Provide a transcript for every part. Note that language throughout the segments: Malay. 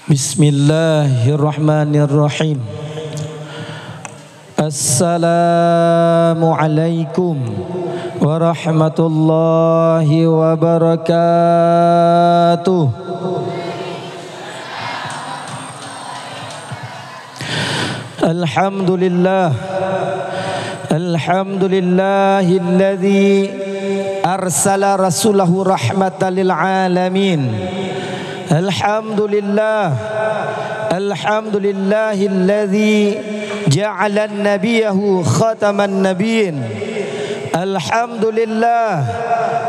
Bismillahirrahmanirrahim. Assalamualaikum warahmatullahi wabarakatuh. Alhamdulillah, alhamdulillahilladzi arsala rasulahu rahmatan lil alamin. Alhamdulillah, alhamdulillahilladzi ja'ala nabiyahu khataman nabiyyin. Alhamdulillah,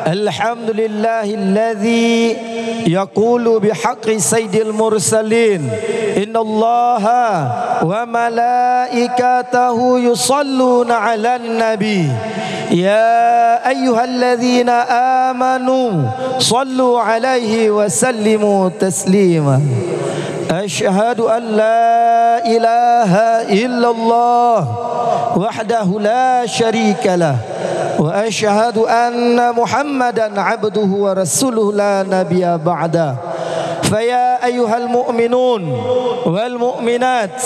alhamdulillahilladzi yaqulu bihaqqi sayyidil mursalin. Innallaha wa malaikatahu yusalluna 'alan nabi. Ya ayyuhalladzina amanu sallu 'alaihi wa sallimu taslima. Asyhadu an la ilaha illallah wahdahu la syarikalah wa asyhadu anna Muhammadan abduhu wa rasuluhu la nabiyya ba'da. Faya ayyuhal mu'minun wal mu'minat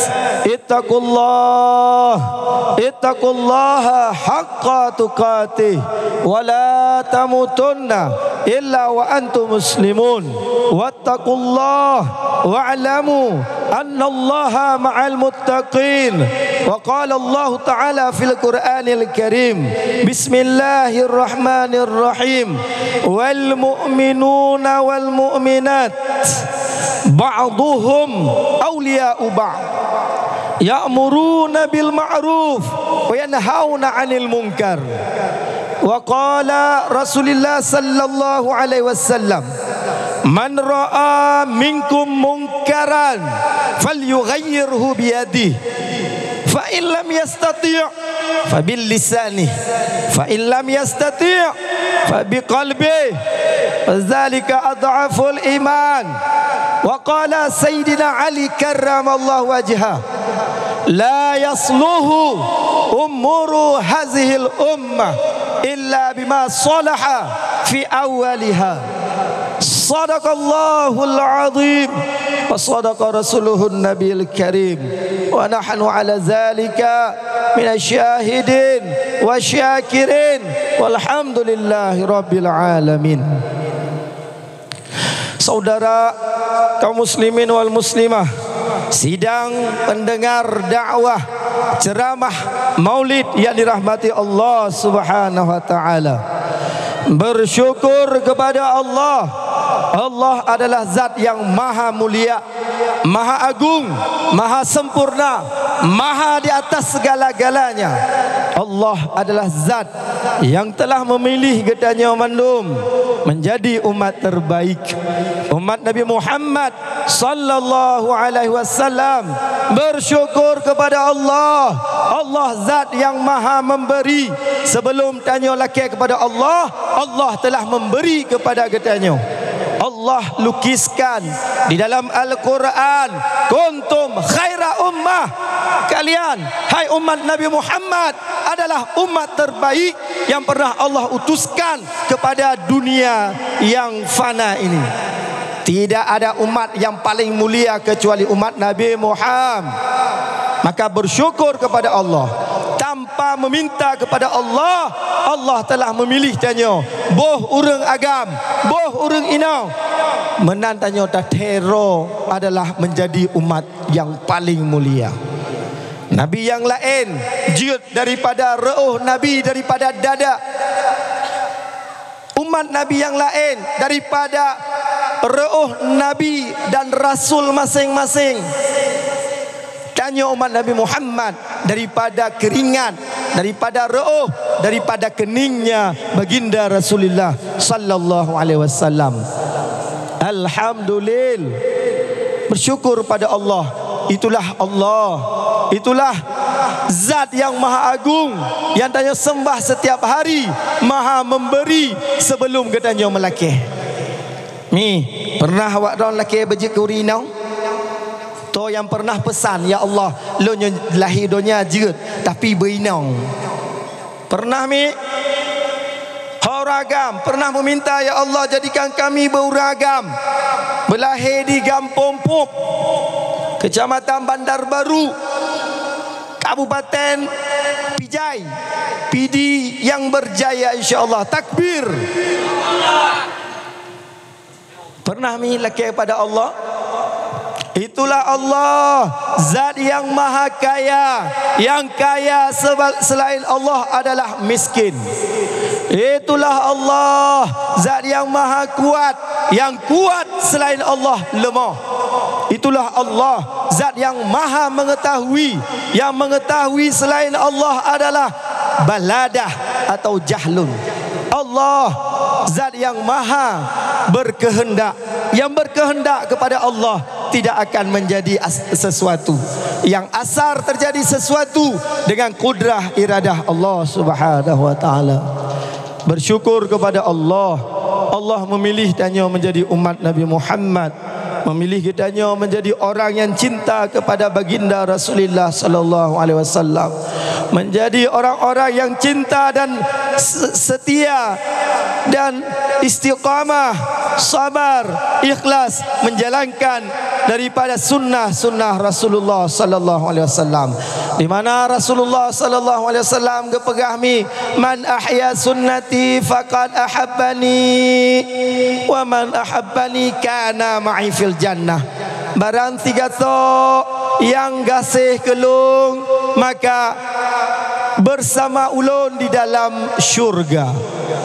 ittaqullaha haqqa tuqatih wa la tamutunna illa wa antum muslimun. Wattaqullaha wa'lamu annallaha ma'al muttaqin. Wa qala Allah ta'ala fil Qur'anil Karim, bismillahirrahmanirrahim, wal mu'minuna wal mu'minat ba'duhum awliya'u ba'd ya'muruna bil ma'ruf wa yanhauna 'anil munkar. Wa qala Rasulullah sallallahu alaihi wasallam, man ra'a minkum munkaran falyughayyirhu biyadihi fa in lam yastati' fa bil lisanihi fa in lam yastati' fa biqalbihi fadzalika adhaful iman. Wa qala sayyidina Ali karramallahu wajhahu, la yasluhu umuru hazihil ummah illa bima salaha fi awwaliha. Sadaqallahul azim wa sadaqa rasuluhun nabiyil karim wa nahnu ala zalika minasyahidin wa syakirin walhamdulillahi rabbil alamin. Saudara kaum muslimin wal muslimah, sidang pendengar dakwah ceramah maulid yang dirahmati Allah Subhanahu wa taala, bersyukur kepada Allah. Allah adalah zat yang maha mulia, maha agung, maha sempurna, maha di atas segala-galanya. Allah adalah zat yang telah memilih gedanya mandum menjadi umat terbaik, umat Nabi Muhammad sallallahu alaihi wasallam. Bersyukur kepada Allah. Allah zat yang maha memberi. Sebelum tanya laki kepada Allah, Allah telah memberi kepada gedanya. Allah lukiskan di dalam Al-Quran, kuntum khaira ummah, kalian hai umat Nabi Muhammad adalah umat terbaik yang pernah Allah utuskan kepada dunia yang fana ini. Tidak ada umat yang paling mulia kecuali umat Nabi Muhammad. Maka bersyukur kepada Allah. Tanpa meminta kepada Allah, Allah telah memilih tanya boh urang agam, boh urang inau menantanya tatero adalah menjadi umat yang paling mulia. Nabi yang lain jut daripada reuh Nabi, daripada dada. Umat Nabi yang lain daripada reuh Nabi dan Rasul masing-masing. Tanya umat Nabi Muhammad daripada keringat, daripada reuh, daripada keningnya baginda Rasulullah sallallahu alaihi wasallam. Alhamdulillah, bersyukur pada Allah. Itulah Allah, itulah zat yang maha agung, yang tanya sembah setiap hari, maha memberi sebelum katanya melakih. Ni pernah awak orang laki bejik ke urinau? To yang pernah pesan, ya Allah, lo lahir dunia jeut tapi berinau. Pernah mi? beragam. Pernah meminta, ya Allah jadikan kami beragam. Berlahir di Gampong Pop, Kecamatan Bandar Baru, Kabupaten Pijai, PD yang berjaya insya-Allah. Takbir. Pernah miliki kepada Allah. Itulah Allah, zat yang maha kaya. Yang kaya selain Allah adalah miskin. Itulah Allah, zat yang maha kuat. Yang kuat selain Allah lemah. Itulah Allah, zat yang maha mengetahui. Yang mengetahui selain Allah adalah baladah atau jahlun. Allah, zat yang maha berkehendak. Yang berkehendak kepada Allah tidak akan menjadi sesuatu. Yang asar terjadi sesuatu dengan kudrah iradah Allah Subhanahu wa taala. Bersyukur kepada Allah. Allah memilih kitanya menjadi umat Nabi Muhammad. Memilih kitanya menjadi orang yang cinta kepada baginda Rasulullah sallallahu alaihi wasallam. Menjadi orang-orang yang cinta dan setia dan istiqamah, sabar, ikhlas menjalankan daripada sunnah-sunnah Rasulullah sallallahu alaihi wasallam. Di mana Rasulullah sallallahu alaihi wasallam kepegahmi, man ahya sunnati faqad ahabbani wa man ahabbani kana ma'i fil jannah. Barang tiga tok yang gasih kelung maka bersama ulun di dalam syurga.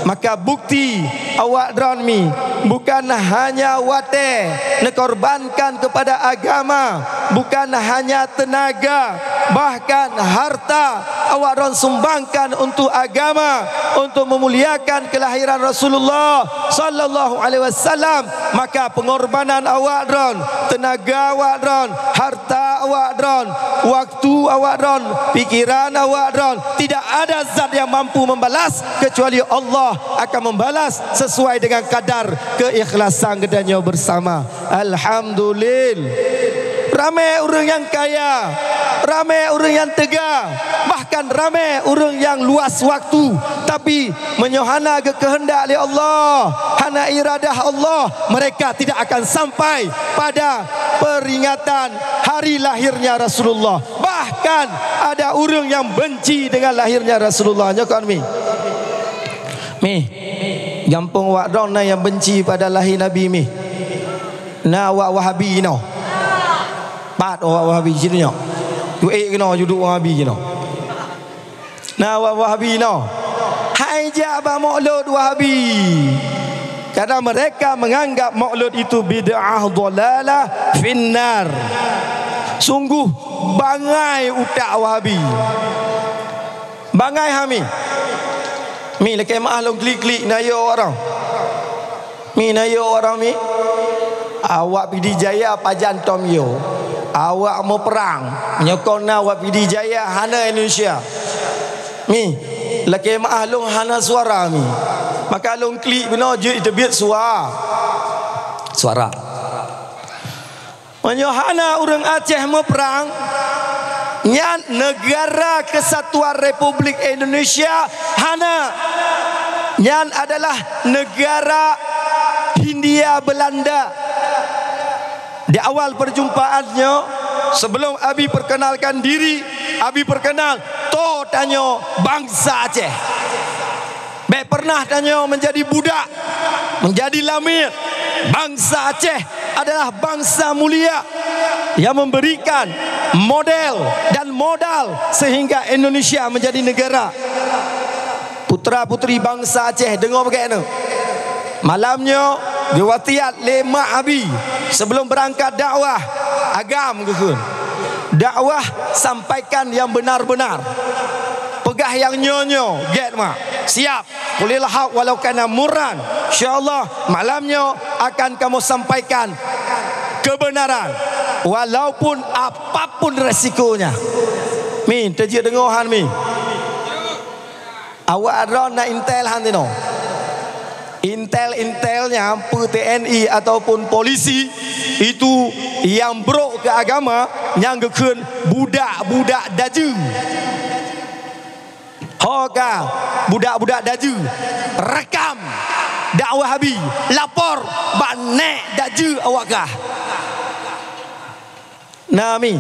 Maka bukti awak dronmi bukan hanya wate nekorbankan kepada agama, bukan hanya tenaga, bahkan harta awak dron sumbangkan untuk agama, untuk memuliakan kelahiran Rasulullah sallallahu alaihi wasallam. Maka pengorbanan awak dron, tenaga awak dron, harta awak dron, waktu awak dron, pikiran awak dron, tidak ada zat yang mampu membalas kecuali Allah akan membalas sesuai dengan kadar keikhlasan keduanya bersama. Alhamdulillah. Ramai orang yang kaya, ramai orang yang tegar, bahkan ramai orang yang luas waktu, tapi menyohana ke kehendak oleh Allah, hana iradah Allah, mereka tidak akan sampai pada peringatan hari lahirnya Rasulullah. Bahkan ada orang yang benci dengan lahirnya Rasulullah. Nyokon mi gampang wak dong yang benci pada lahir Nabi mi. Na wak Wahabi no. Pat wak Wahabi sini no. Tu kena duduk Wahabi no. Na wak Wahabi no. Hai jaba maulud Wahabi. Karena mereka menganggap maulud itu bid'ah dhalalah finnar. Sungguh bangai utak Wahabi. Bangai hami. Mi lekai mahlum klik-klik nayo orang. Mi nayo orang mi. Awak pidi jaya pajan tom yo. Awak mau perang menyokong awak pidi jaya hana Indonesia. Mi lekai mahlum hana suara mi. Maka long klik bina je terbit suara. Suara. Menyohana orang Aceh mau perang. Yang negara kesatuan Republik Indonesia hana. Yang adalah negara Hindia Belanda. Di awal perjumpaannya, sebelum Abi perkenalkan diri, Abi perkenal to tanya bangsa Aceh. Baik pernah tanya menjadi budak, menjadi lamir. Bangsa Aceh adalah bangsa mulia yang memberikan model dan modal sehingga Indonesia menjadi negara. Putra-putri bangsa Aceh dengar bagaimana? Malamnya diwatiat lema Abi sebelum berangkat dakwah agam ke. Dakwah sampaikan yang benar-benar. Pegah yang nyonyo, get mak. Siap. Qulil haq walau kana murran. Insyaallah malamnya akan kamu sampaikan kebenaran walaupun apapun resikonya. Mi, terjadi dengohan mi. Awak ada nak intel han tino. Intelnya TNI ataupun polisi itu yang bro ke agama yang gekun budak-budak daju. Hoga budak-budak daju rekam dakwah Habib, lapor banek daju awakah. Nami,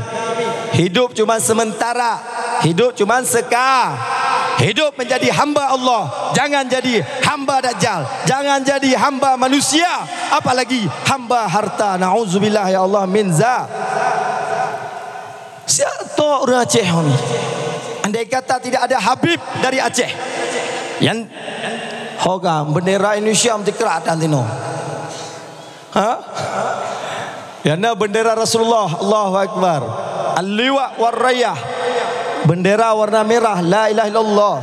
hidup cuma sementara, hidup cuma sekar. Hidup menjadi hamba Allah, jangan jadi hamba Dajjal, jangan jadi hamba manusia, apalagi hamba harta. Na'udzubillah ya Allah min za. Siapa orang Aceh ni? Andai kata tidak ada Habib dari Aceh, yang hoga bendera Indonesia mesti kerat antino. Yana bendera Rasulullah, Allahu Akbar. Al-liwa war-rayah, bendera warna merah, la ilaha illallah.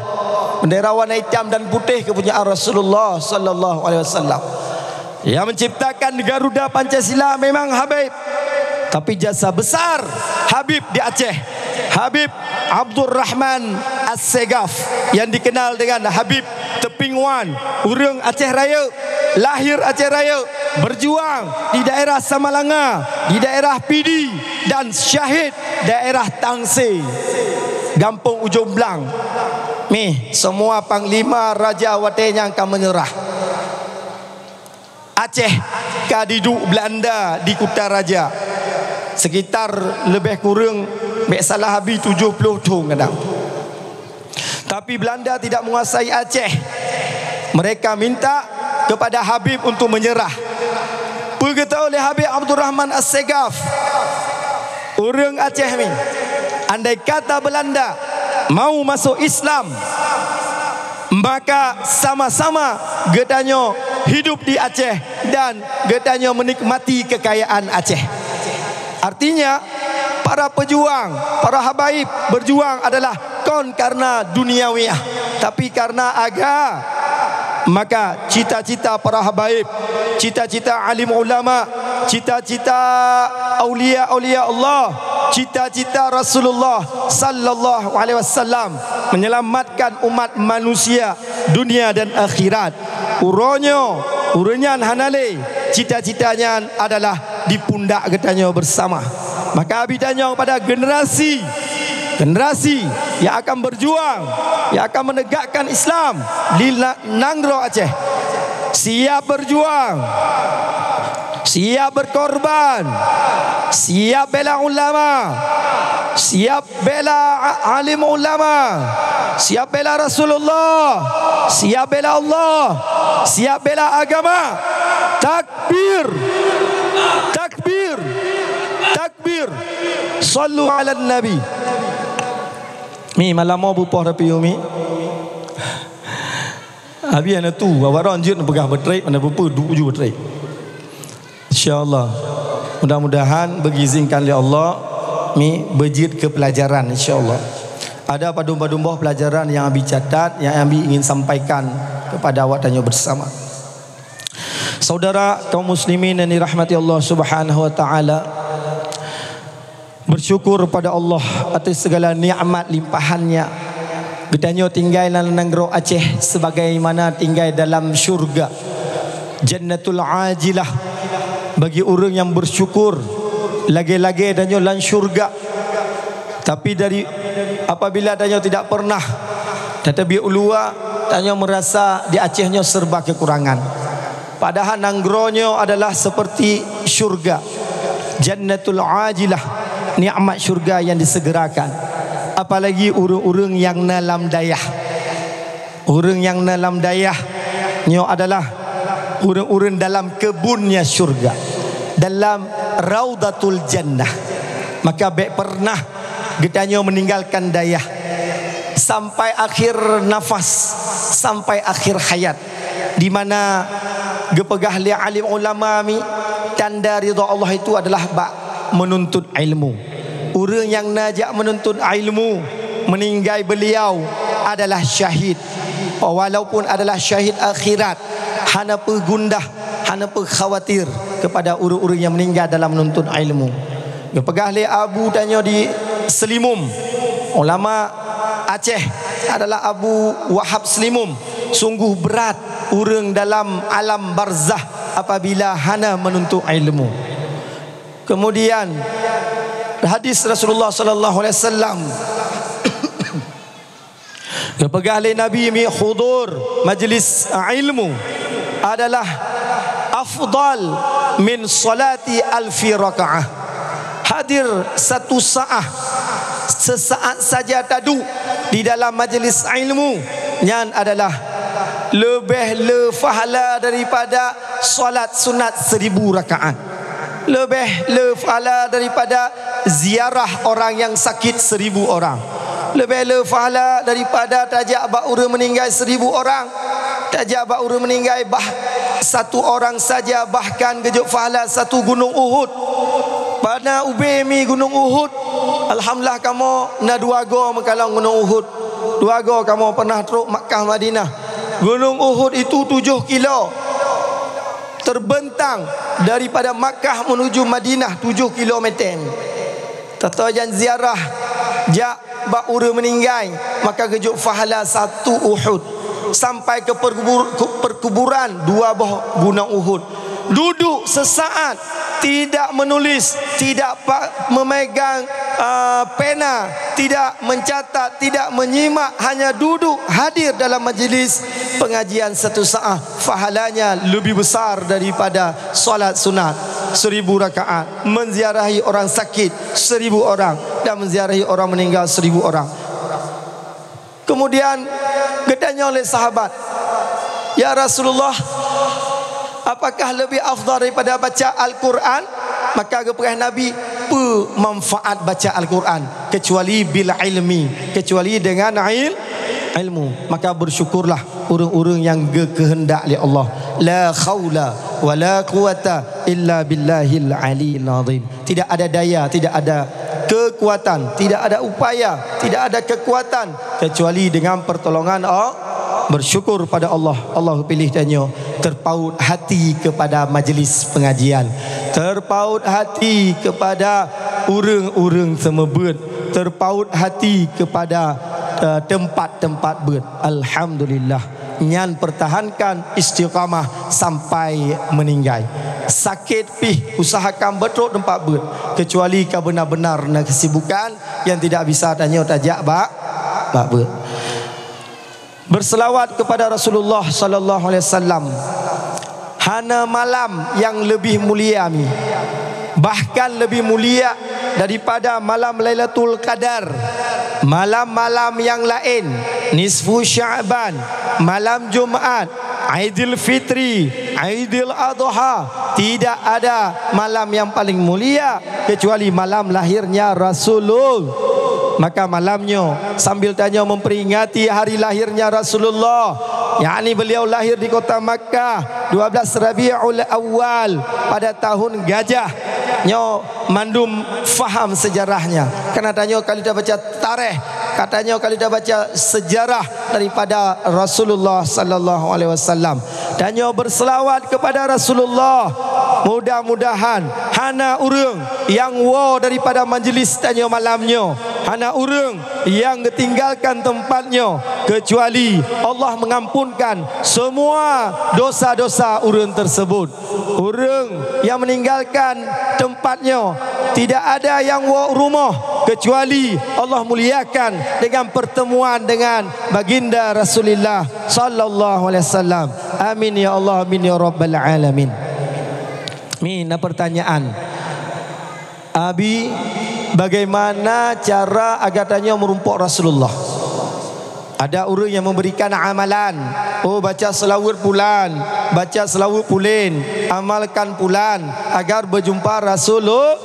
Bendera warna hitam dan putih kepunyaan Rasulullah sallallahu alaihi wasallam. Yang menciptakan Garuda Pancasila memang Habib, tapi jasa besar Habib di Aceh, Habib Abdul Rahman As-Segaf, yang dikenal dengan Habib Teping Wan, urang Aceh Raya, lahir Aceh Raya, berjuang di daerah Samalanga, di daerah Pidi, dan syahid daerah Tangse, Gampung Ujung Blang. Nih, semua panglima raja watenya akan menyerah. Aceh kadiduk Belanda di Kutaraja, sekitar lebih kurang salah habis 70 tahun kadang. Tapi Belanda tidak menguasai Aceh. Mereka minta kepada Habib untuk menyerah. Berkata oleh Habib Abdul Rahman As-Segaf, orang Aceh ni, andai kata Belanda mau masuk Islam, maka sama-sama getanya hidup di Aceh dan getanya menikmati kekayaan Aceh. Artinya para pejuang, para habaib berjuang adalah kon karena duniawiyah, tapi karena agama. Maka cita-cita para habaib, cita-cita alim ulama, cita-cita aulia-aulia Allah, cita-cita Rasulullah sallallahu alaihi wasallam menyelamatkan umat manusia dunia dan akhirat. Uronyan hanale, cita-citanya adalah di pundak getanya bersama. Maka Abi tanya kepada generasi yang akan berjuang, yang akan menegakkan Islam di Nangro Aceh, siap berjuang, siap berkorban, siap bela ulama, siap bela alim ulama, siap bela Rasulullah, siap bela Allah, siap bela agama. Takbir, takbir, takbir. Sallu ala Nabi. Mi malam mau bupoh rapi umi. Abi ana tu awaran jut pegah bertrik mana bupo duju bertrik. Insyaallah. Mudah-mudahan berizinkan oleh Allah mi berjid ke pelajaran insyaallah. Ada padum-padum pelajaran yang Abi catat, yang Abi ingin sampaikan kepada awak tanya bersama. Saudara kaum muslimin yang dirahmati Allah Subhanahu wa taala, bersyukur pada Allah atas segala nikmat limpahannya. Bertanya tinggal dalam negeri Aceh sebagaimana tinggal dalam syurga, jannatul ajilah bagi orang yang bersyukur. Lagi-lagi tanya dalam syurga. Tapi dari apabila tanya tidak pernah, tetapi ulua tanya merasa di Acehnya serba kekurangan. Padahal nanggronya adalah seperti syurga, jannatul ajilah, nikmat syurga yang disegerakan. Apalagi urang-urang yang dalam dayah. Urang yang dalam dayah nyo adalah urang-urang dalam kebunnya syurga, dalam raudatul jannah. Maka baik pernah getanya meninggalkan dayah sampai akhir nafas, sampai akhir hayat, di mana gepegah li alim ulama mi tanda ridha Allah itu adalah menuntut ilmu. Orang yang najak menuntut ilmu, meninggal beliau adalah syahid. Walaupun adalah syahid akhirat, hana gundah, hana khawatir kepada orang-orang yang meninggal dalam menuntut ilmu. Gepegah li Abu tanya di Selimum, ulama Aceh adalah Abu Wahab Selimum. Sungguh berat orang dalam alam barzah apabila hana menuntut ilmu. Kemudian hadis Rasulullah sallallahu alaihi wasallam Kepegah oleh Nabi mi hudur majlis ilmu adalah afdal min salati alfi rakaah. Hadir satu saat, sesaat saja tadu di dalam majlis ilmu yang adalah lebih pahala daripada solat sunat 1000 rakaat. Lebih pahala daripada ziarah orang yang sakit 1000 orang. Lebih pahala daripada tajak baura meninggal 1000 orang. Tajak baura meninggal satu orang saja, bahkan gejuk pahala satu gunung Uhud. Pada ubemi gunung Uhud, alhamdulillah kamu na dua go mekalang gunung Uhud. Dua go kamu pernah teruk Makkah Madinah. Gunung Uhud itu 7 kilo. Terbentang daripada Makkah menuju Madinah 7 kilometer. Tatajan ziarah jak baura meninggal, maka gejuk pahala satu Uhud. Sampai ke perkuburan 2 buah gunung Uhud. Duduk sesaat, tidak menulis, tidak memegang pena, tidak mencatat, tidak menyimak, hanya duduk hadir dalam majlis pengajian satu saat. Pahalanya lebih besar daripada solat sunat 1000 rakaat, menziarahi orang sakit 1000 orang, dan menziarahi orang meninggal 1000 orang. Kemudian ditanya oleh sahabat, ya Rasulullah, apakah lebih afdal daripada baca Al-Quran? Maka kepada Nabi, manfaat baca Al-Quran kecuali bil ilmi, kecuali dengan ilmu. Maka bersyukurlah orang-orang yang kehendak oleh Allah. La khawla wa la quwata illa billahil aliyil azim. Tidak ada daya, tidak ada kekuatan, tidak ada upaya, tidak ada kekuatan kecuali dengan pertolongan Allah. Bersyukur pada Allah. Allah pilih tanya, terpaut hati kepada majlis pengajian, terpaut hati kepada urang-urang semebut, terpaut hati kepada tempat-tempat ber. Alhamdulillah, nyan pertahankan istiqamah sampai meninggal. Sakit pih usahakan betul tempat ber, kecuali kau benar-benar nak kesibukan yang tidak bisa tanya tajak bak ber. Berselawat kepada Rasulullah sallallahu alaihi wasallam. Hana malam yang lebih mulia ni, bahkan lebih mulia daripada malam Lailatul Qadar, malam-malam yang lain, nisfu Sya'ban, malam Jumaat, Aidil Fitri, Aidil Adha. Tidak ada malam yang paling mulia kecuali malam lahirnya Rasulullah. Maka malamnya sambil tanya memperingati hari lahirnya Rasulullah, yakni beliau lahir di kota Makkah 12 Rabiul Awal pada tahun gajah. Nyo mandum faham sejarahnya. Karena tanya kali dah baca tarikh, katanya kali dah baca sejarah daripada Rasulullah sallallahu alaihi wasallam. Tanya berselawat kepada Rasulullah. Mudah-mudahan hana urang yang daripada majlis tanya malamnya, hana urang yang tinggalkan tempatnya, kecuali Allah mengampunkan semua dosa-dosa urang tersebut. Urang yang meninggalkan tempatnya, tidak ada yang rumah kecuali Allah muliakan dengan pertemuan dengan baginda Rasulullah sallallahu alaihi wasallam. Amin ya Allah, amin ya rabbal alamin. Mina pertanyaan, Abi, bagaimana cara agar tanya merumpuk Rasulullah? Ada orang yang memberikan amalan, baca selawat bulan, baca selawat pulin, amalkan bulan agar berjumpa Rasulullah.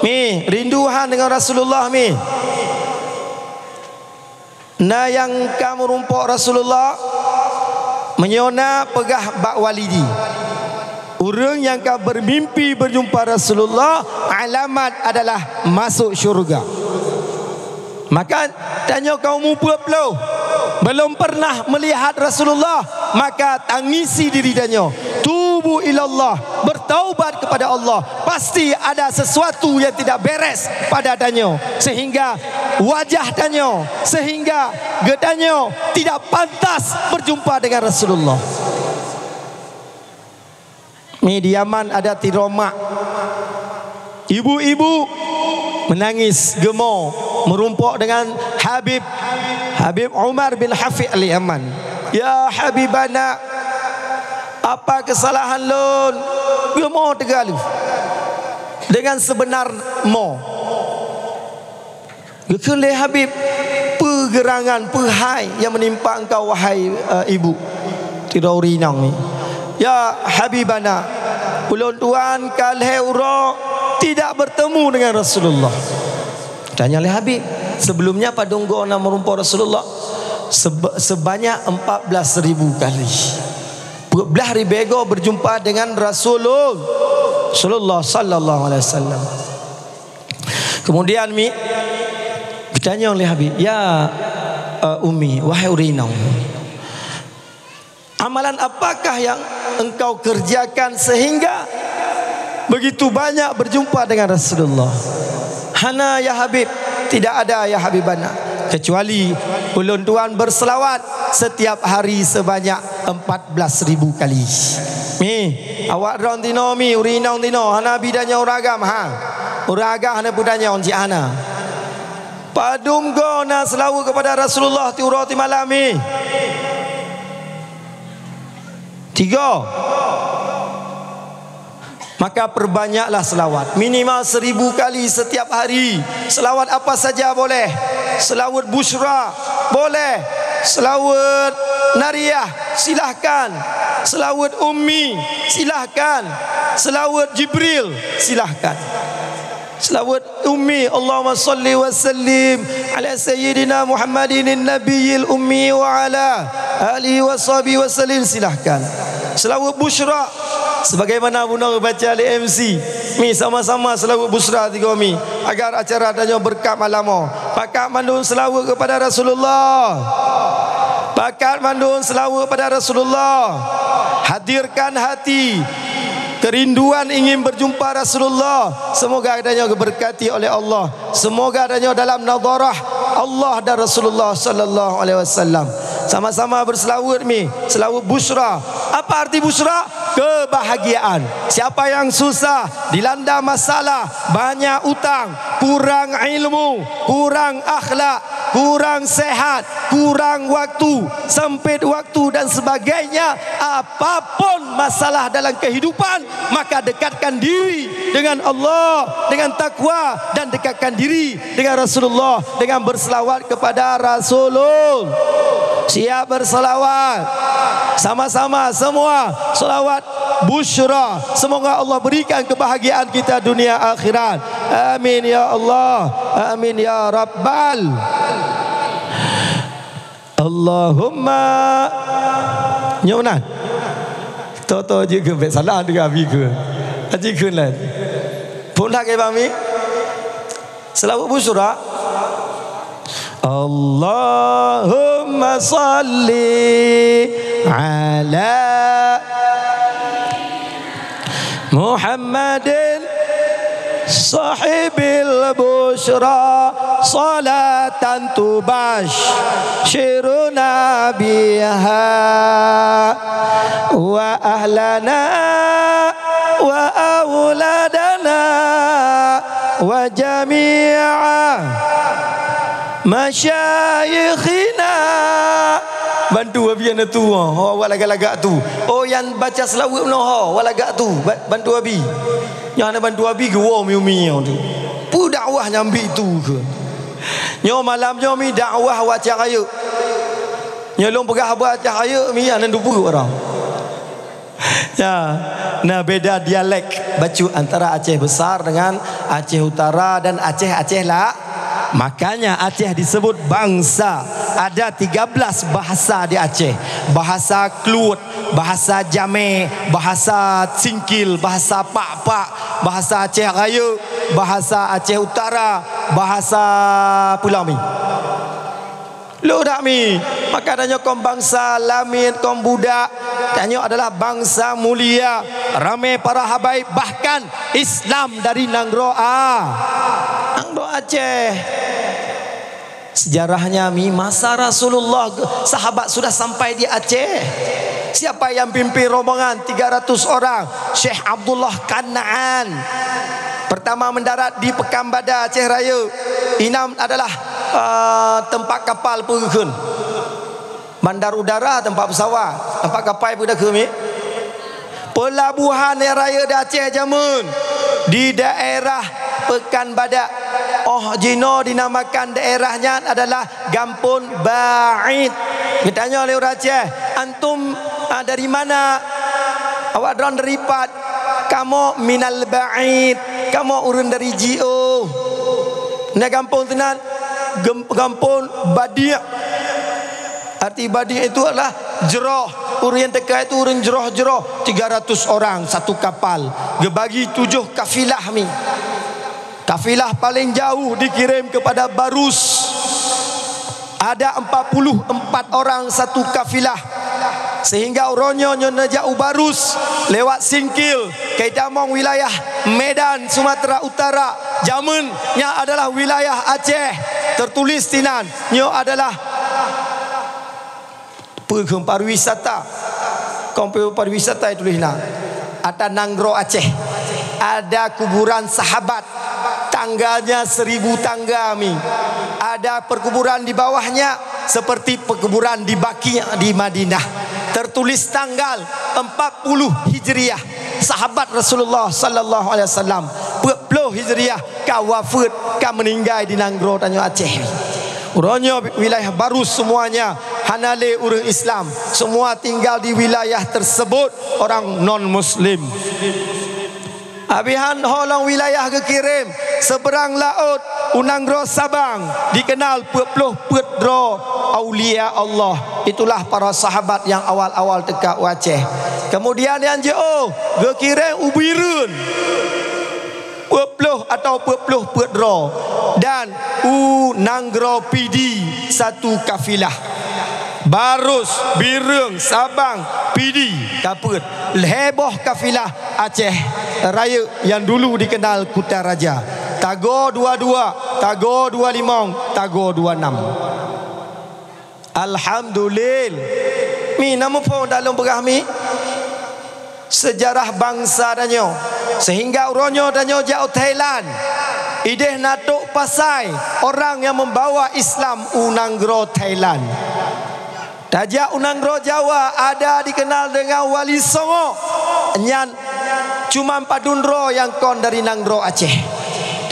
Mi rinduhan dengan Rasulullah mi. Nah yang kamu rumpuk Rasulullah menyona pegah bak walidi. Orang yang kau bermimpi berjumpa Rasulullah, alamat adalah masuk syurga. Maka tanya kaum peluk belum pernah melihat Rasulullah, maka tangisi diri tanya, tubu ilallah, bertaubat kepada Allah. Pasti ada sesuatu yang tidak beres pada tanya, sehingga wajah tanya, sehingga gedanya tidak pantas berjumpa dengan Rasulullah. Ni di Yaman ada Tiromak, ibu-ibu menangis gemo merumpuk dengan Habib Umar bin Hafiz al-Yaman. Ya Habibana, apa kesalahan lon? Dia mau tegalu dengan sebenar mo. Kekele Habib, pegerangan, pehai yang menimpa engkau wahai ibu Tidauri nang ni. Ya Habibana, ulun tuan kalhe ura tidak bertemu dengan Rasulullah. Tanya oleh Habib, sebelumnya padunggo nak merumpuk Rasulullah sebanyak 14,000 kali. Belah ribego berjumpa dengan Rasulullah sallallahu alaihi wasallam. Kemudian bertanya oleh Habib, ya Umi, wahai urinau, amalan apakah yang engkau kerjakan sehingga begitu banyak berjumpa dengan Rasulullah? Hana ya Habib, tidak ada ya Habibana, kecuali ulun tuan berselawat setiap hari sebanyak 14,000 kali. Awak ron tino urinong tino hana bidanya uragam uragam hana budanya onci hana. Padunggo na selawu kepada Rasulullah ti urati malami. 3. Maka perbanyaklah selawat, minimal 1000 kali setiap hari. Selawat apa saja boleh. Selawat busyra boleh. Selawat nariyah silahkan. Selawat ummi silahkan. Selawat Jibril silahkan. Selawat ummi, Allahumma salli wa sallim ala sayyidina Muhammadin nabiyil ummi wa ala alihi wa sahbihi wa sallim, silahkan. Selawat busyra sebagaimana Bunda baca oleh MC. Sama-sama selawat busyra 3 agar acara adanya berkat malam. Pakat mandun selawat kepada Rasulullah. Pakat mandun selawat kepada Rasulullah. Hadirkan hati kerinduan ingin berjumpa Rasulullah. Semoga adanya diberkati oleh Allah. Semoga adanya dalam nadarah Allah dan Rasulullah sallallahu alaihi wasallam. Sama-sama berselawat selawat busyra. Apa arti busyra? Kebahagiaan. Siapa yang susah, dilanda masalah, banyak utang, kurang ilmu, kurang akhlak, kurang sehat, kurang waktu, sempit waktu dan sebagainya, apapun masalah dalam kehidupan, maka dekatkan diri dengan Allah, dengan takwa, dan dekatkan diri dengan Rasulullah dengan berselawat kepada Rasulullah. Siap berselawat sama-sama semua selawat busyra. Semoga Allah berikan kebahagiaan kita dunia akhirat. Amin ya Allah, amin ya Rabbal. Allahumma nyonan toto je ke salah dengan abi ke aji kun lah pun dah ke bami selawat busyra. Allahumma salli ala Muhammadin sahibil busyra salatan tubashiruna biha wa ahlana wa awladana wa jami'a masyayikhina. Bantu abi yang tu awak lagak-lagak tu. Oh yang baca selawat no awak lagak tu bantu abi. Yang ana bantu abi ke wa mi tu. Pu dakwah nyambi tu ke. Nyo malam nyo mi dakwah awak cahaya. Nyo long pegah abah cahaya mi ana dupu orang. Ya, nah beda dialek bacu antara Aceh Besar dengan Aceh Utara dan Aceh lah. Makanya Aceh disebut bangsa. Ada 13 bahasa di Aceh. Bahasa Kelut, bahasa Jame, bahasa Singkil, bahasa Pak-Pak, bahasa Aceh Raya, bahasa Aceh Utara, bahasa Pulau Mi. Lu dak mi. Maka adanya kaum bangsa Lamin, kaum budak, tanya adalah bangsa mulia, ramai para habaib, bahkan Islam dari Nangroa. Nangroa Aceh. Sejarahnya mi masa Rasulullah sahabat sudah sampai di Aceh. Siapa yang pimpin rombongan 300 orang? Syekh Abdullah Kanaan. Pertama mendarat di Pekanbadan Aceh Raya. Inam adalah tempat kapal pergi. Bandar udara tempat pesawat, tempat kapal pergi ke mi. Pelabuhan raya di Aceh jamun di daerah Pekan Badak. Oh Jino dinamakan daerahnya adalah Gampun Ba'id. Ditanya oleh orang Aceh, antum dari mana? Awak drone dari Pat. Kamu minal ba'id. Kamu urun dari Jio. Nah Gampun tenan, Gampun Badia. Arti Badia itu adalah jeroh. Urun yang dekat itu urun jeroh-jeroh. 300 orang satu kapal. Gebagi 7 kafilah mi. Kafilah paling jauh dikirim kepada Barus. Ada 44 orang satu kafilah. Sehingga uronyo nyonya jauh Barus lewat Singkil, Kaidamong wilayah Medan Sumatera Utara. Jamunnya adalah wilayah Aceh. Tertulis tinan nyo adalah pergi pariwisata. Kompo pariwisata itu tulisna. Ada Nanggro Aceh. Ada kuburan sahabat. Tangganya 1000 tangga mi. Ada perkuburan di bawahnya seperti perkuburan di Baqi di Madinah. Tertulis tanggal 40 Hijriah. Sahabat Rasulullah sallallahu alaihi wasallam 40 Hijriah ka wafat ka meninggal di Nanggro Tanjung Aceh. Urangnya wilayah Barus semuanya hanale orang Islam. Semua tinggal di wilayah tersebut orang non muslim. Abihan holong wilayah kekirim seberang laut Unanggro Sabang dikenal 40 pedro aulia Allah. Itulah para sahabat yang awal-awal dekat Aceh. Kemudian yang JO kekirim Ubirun 40 atau 40 pedro dan Unanggro PD satu kafilah. Barus, Birung, Sabang, PD, Kaput. Heboh kafilah Aceh Raya yang dulu dikenal Kutaraja. Tagor 22, Tagor 25, Tagor 26. Alhamdulillah. Mi nama pun dalam berahmi sejarah bangsa danyo. Sehingga uronyo danyo jauh Thailand. Ideh natuk pasai orang yang membawa Islam Unanggro Thailand. Tajak Unanggro Jawa ada dikenal dengan Wali Songo. Nyan cuma Padunro yang kon dari Nanggro Aceh.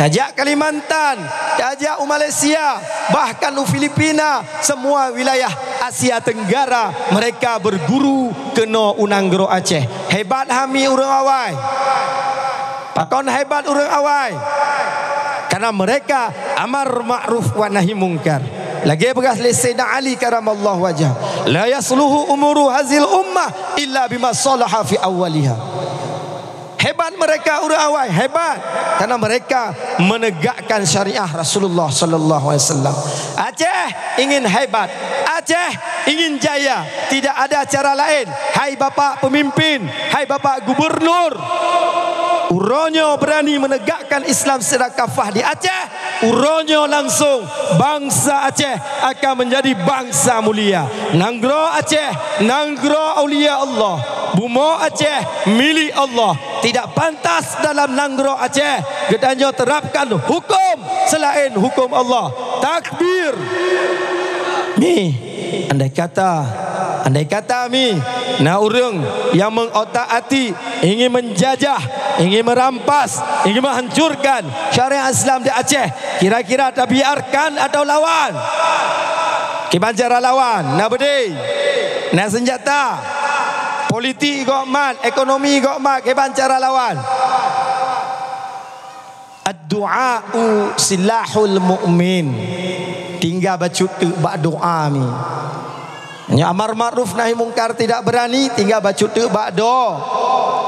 Tajak Kalimantan, tajak Malaysia, bahkan Filipina, semua wilayah Asia Tenggara mereka berguru kena Unanggro Aceh. Hebat hami urang awai. Pakon hebat urang awai. Karena mereka amar ma'ruf wa nahi mungkar. Lagi bekas Sayyidina Ali karamallahu wajah. La yasluhu umuru hazil ummah illa bima salaha fi awwaliha. Hebat mereka urang awai, hebat karena mereka menegakkan syariah Rasulullah sallallahu alaihi wasallam. Aceh ingin hebat, Aceh ingin jaya, tidak ada cara lain. Hai Bapak pemimpin, hai Bapak gubernur, uronyo berani menegakkan Islam secara kafah di Aceh, uronyo langsung bangsa Aceh akan menjadi bangsa mulia. Nanggro Aceh, Nanggro aulia Allah. Bumo Aceh milik Allah. Tidak pantas dalam Nanggro Aceh gedanyo terapkan hukum selain hukum Allah. Takbir. Ni andai kata mi na urang yang mengotak-atik ingin menjajah, ingin merampas, ingin menghancurkan syariat Islam di Aceh, kira-kira tak biarkan atau lawan? Kibanjara lawan, nak berdei, nak senjata, politik gokmat, ekonomi gokmat, kibanjara lawan. Ad-du'a'u silahul mu'min. Tinggal baca doa mi. Ya amar ma'ruf nahi mungkar tidak berani, tinggal baca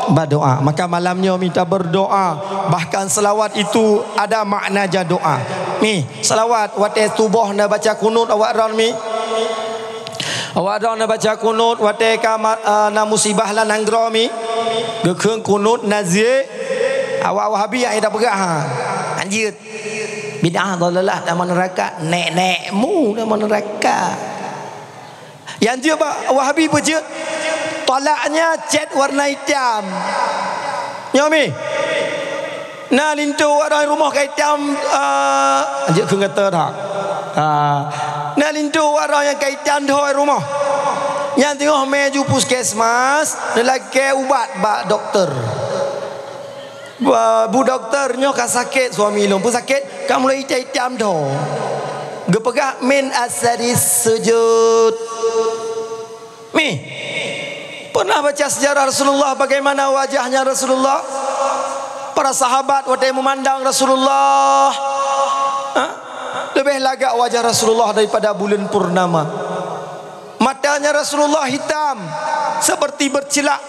berdoa. Maka malamnya minta berdoa. Bahkan selawat itu ada makna ja doa. Mi, selawat wate tubuh na baca kunut awak ron mi. Awak ron na baca kunut wate ka na musibah la nanggro mi. Gekeung kunut nazi awak wahabi yang dah berah. Anjir. Bid'ah dalalah dalam neraka, nek-nekmu dalam neraka. Yang dia Wahabi baca talaknya cat warna hitam. Nyomi. Nah lintu orang rumah kaitam ajak ke kata tak. Nah lintu orang yang kaitam dah rumah. Yang tengok meju puskesmas, lelaki ubat bak doktor. Bu doktornya kan sakit suami long pun sakit, kamu mulai kaitam dah. Gepegah min asari sujud. Mi pernah baca sejarah Rasulullah, bagaimana wajahnya Rasulullah? Para sahabat waktu memandang Rasulullah, lebih lagak wajah Rasulullah daripada bulan purnama. Matanya Rasulullah hitam seperti bercelak.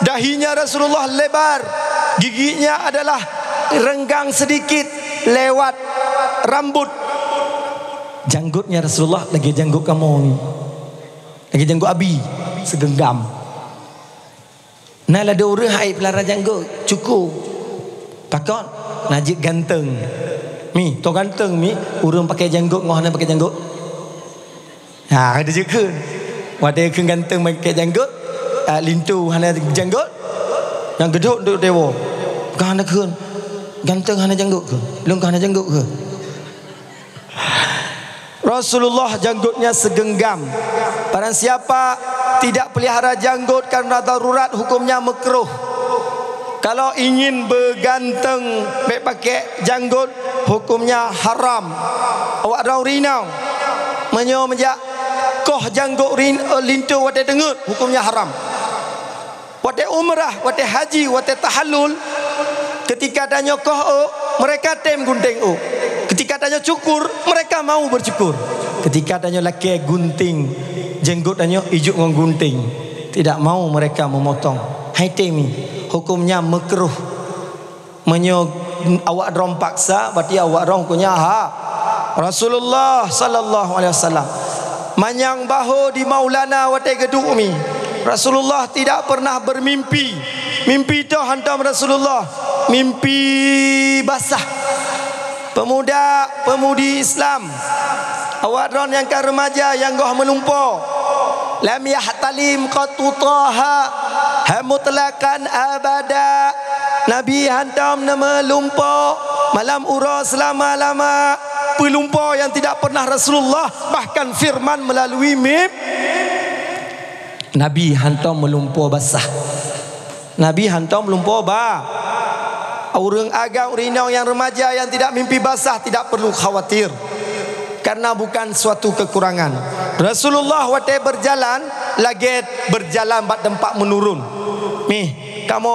Dahinya Rasulullah lebar. Giginya adalah renggang sedikit lewat rambut. Janggutnya Rasulullah lagi janggut kamu ni, lagi janggut Abi segenggam. Nah ada orang hai pelara janggut cukup. Takkan najib ganteng. Mi, to ganteng mi, urang pakai janggut, ngohana pakai janggut. Ha, ada juga. Wadah ke ganteng pakai janggut, lintu hana janggut. Yang geduk duk dewa. Kan hana keun. Ganteng hana janggut ke? Belum hana janggut ke? Rasulullah janggutnya segenggam. Barang siapa tidak pelihara janggut karena darurat, hukumnya makruh. Kalau ingin berganteng pakai janggut, hukumnya haram. Awak rau rinau menjak koh janggut lintu wate dengut, hukumnya haram. Wate umrah, wate haji, wate tahallul, ketika tanya koh mereka tem gunting ketika tanya cukur, mereka mau bercukur. Ketika tanya laki gunting jenggot, tanya ijuk ngong gunting, tidak mau mereka memotong. Hai temi, hukumnya makruh. Menyo awak drom paksa, berarti awak drom punya hak. Rasulullah sallallahu alaihi wasallam manyang bahu di Maulana wate geduk mi. Rasulullah tidak pernah bermimpi. Mimpi itu hantam Rasulullah, mimpi basah. Pemuda-pemudi Islam, awak drom yang kan remaja yang goh melumpur, lam yahtalim qatutaha hamutlakan abada. Nabi hantam nama lumpur malam ura selama-lama. Pelumpur yang tidak pernah Rasulullah bahkan firman melalui mimpi. Nabi hantam melumpur basah. Nabi hantam melumpur bah. Orang agak rinau yang remaja yang tidak mimpi basah tidak perlu khawatir, karena bukan suatu kekurangan. Rasulullah waktu berjalan lagi berjalan bak tempat menurun. Mi, kamu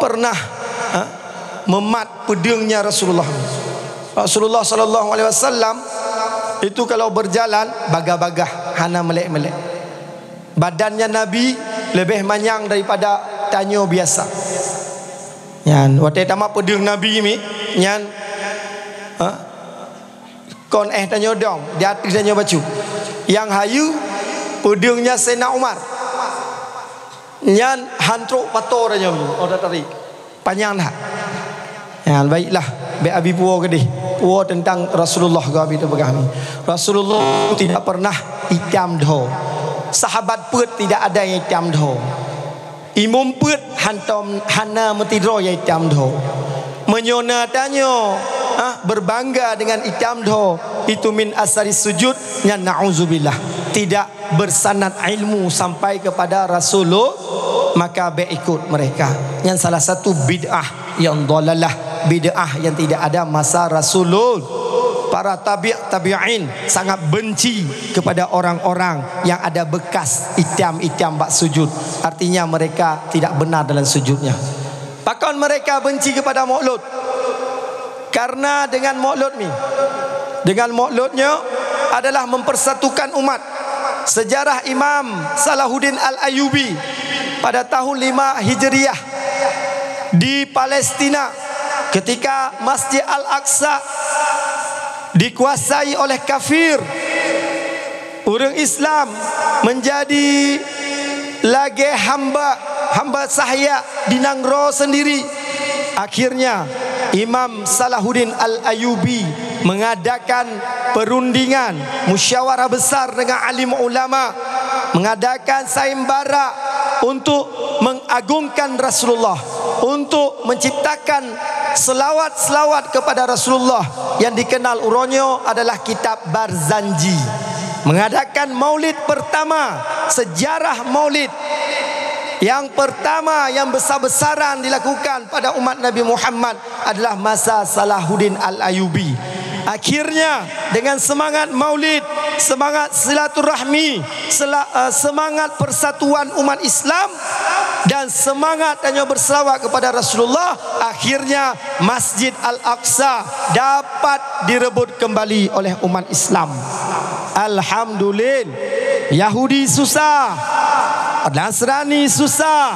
pernah memat pedangnya Rasulullah? Rasulullah sallallahu alaihi wasallam itu kalau berjalan bagah-bagah, hana melek-melek. Badannya Nabi lebih manyang daripada tanyo biasa. Nyan, waktu tamat pedang Nabi mi, nyan, kon tanya dong, di atas tanya baju. Yang hayu pedangnya Sayyidina Umar. Nyan hantruk pator tanya mi, order tarik. Panjang dah. Nyan baiklah, be abi puo gede. Puo tentang Rasulullah ke abi tu begami. Rasulullah tidak pernah ikam doh. Sahabat put tidak ada yang ikam doh. Imam put hantam hana mentidro yang ikam doh. Menyona tanyo, berbangga dengan ikam doh. Itu min asari sujud, yang na'udzubillah. Tidak bersanad ilmu sampai kepada Rasulullah, maka be ikut mereka. Yang salah satu bid'ah yang dalalah, bid'ah yang tidak ada masa Rasulullah. Para tabi'in sangat benci kepada orang-orang yang ada bekas itam-itam bak sujud. Artinya mereka tidak benar dalam sujudnya. Bahkan mereka benci kepada maulud, karena dengan maulud ni, dengan mauludnya adalah mempersatukan umat. Sejarah Imam Salahuddin Al-Ayyubi pada tahun 5 Hijriah di Palestina, ketika Masjid Al-Aqsa dikuasai oleh kafir, orang Islam menjadi lagi hamba sahaya di Nangro sendiri. Akhirnya Imam Salahuddin Al-Ayyubi mengadakan perundingan musyawarah besar dengan alim ulama, mengadakan sayembara untuk mengagungkan Rasulullah, untuk menciptakan selawat-selawat kepada Rasulullah yang dikenal uronyo adalah kitab Barzanji. Mengadakan maulid pertama, sejarah maulid yang pertama yang besar-besaran dilakukan pada umat Nabi Muhammad adalah masa Salahuddin Al-Ayyubi. Akhirnya dengan semangat maulid, semangat silaturahmi, semangat persatuan umat Islam dan semangat hanya berselawat kepada Rasulullah, akhirnya Masjid Al-Aqsa dapat direbut kembali oleh umat Islam. Alhamdulillah. Yahudi susah, Nasrani susah,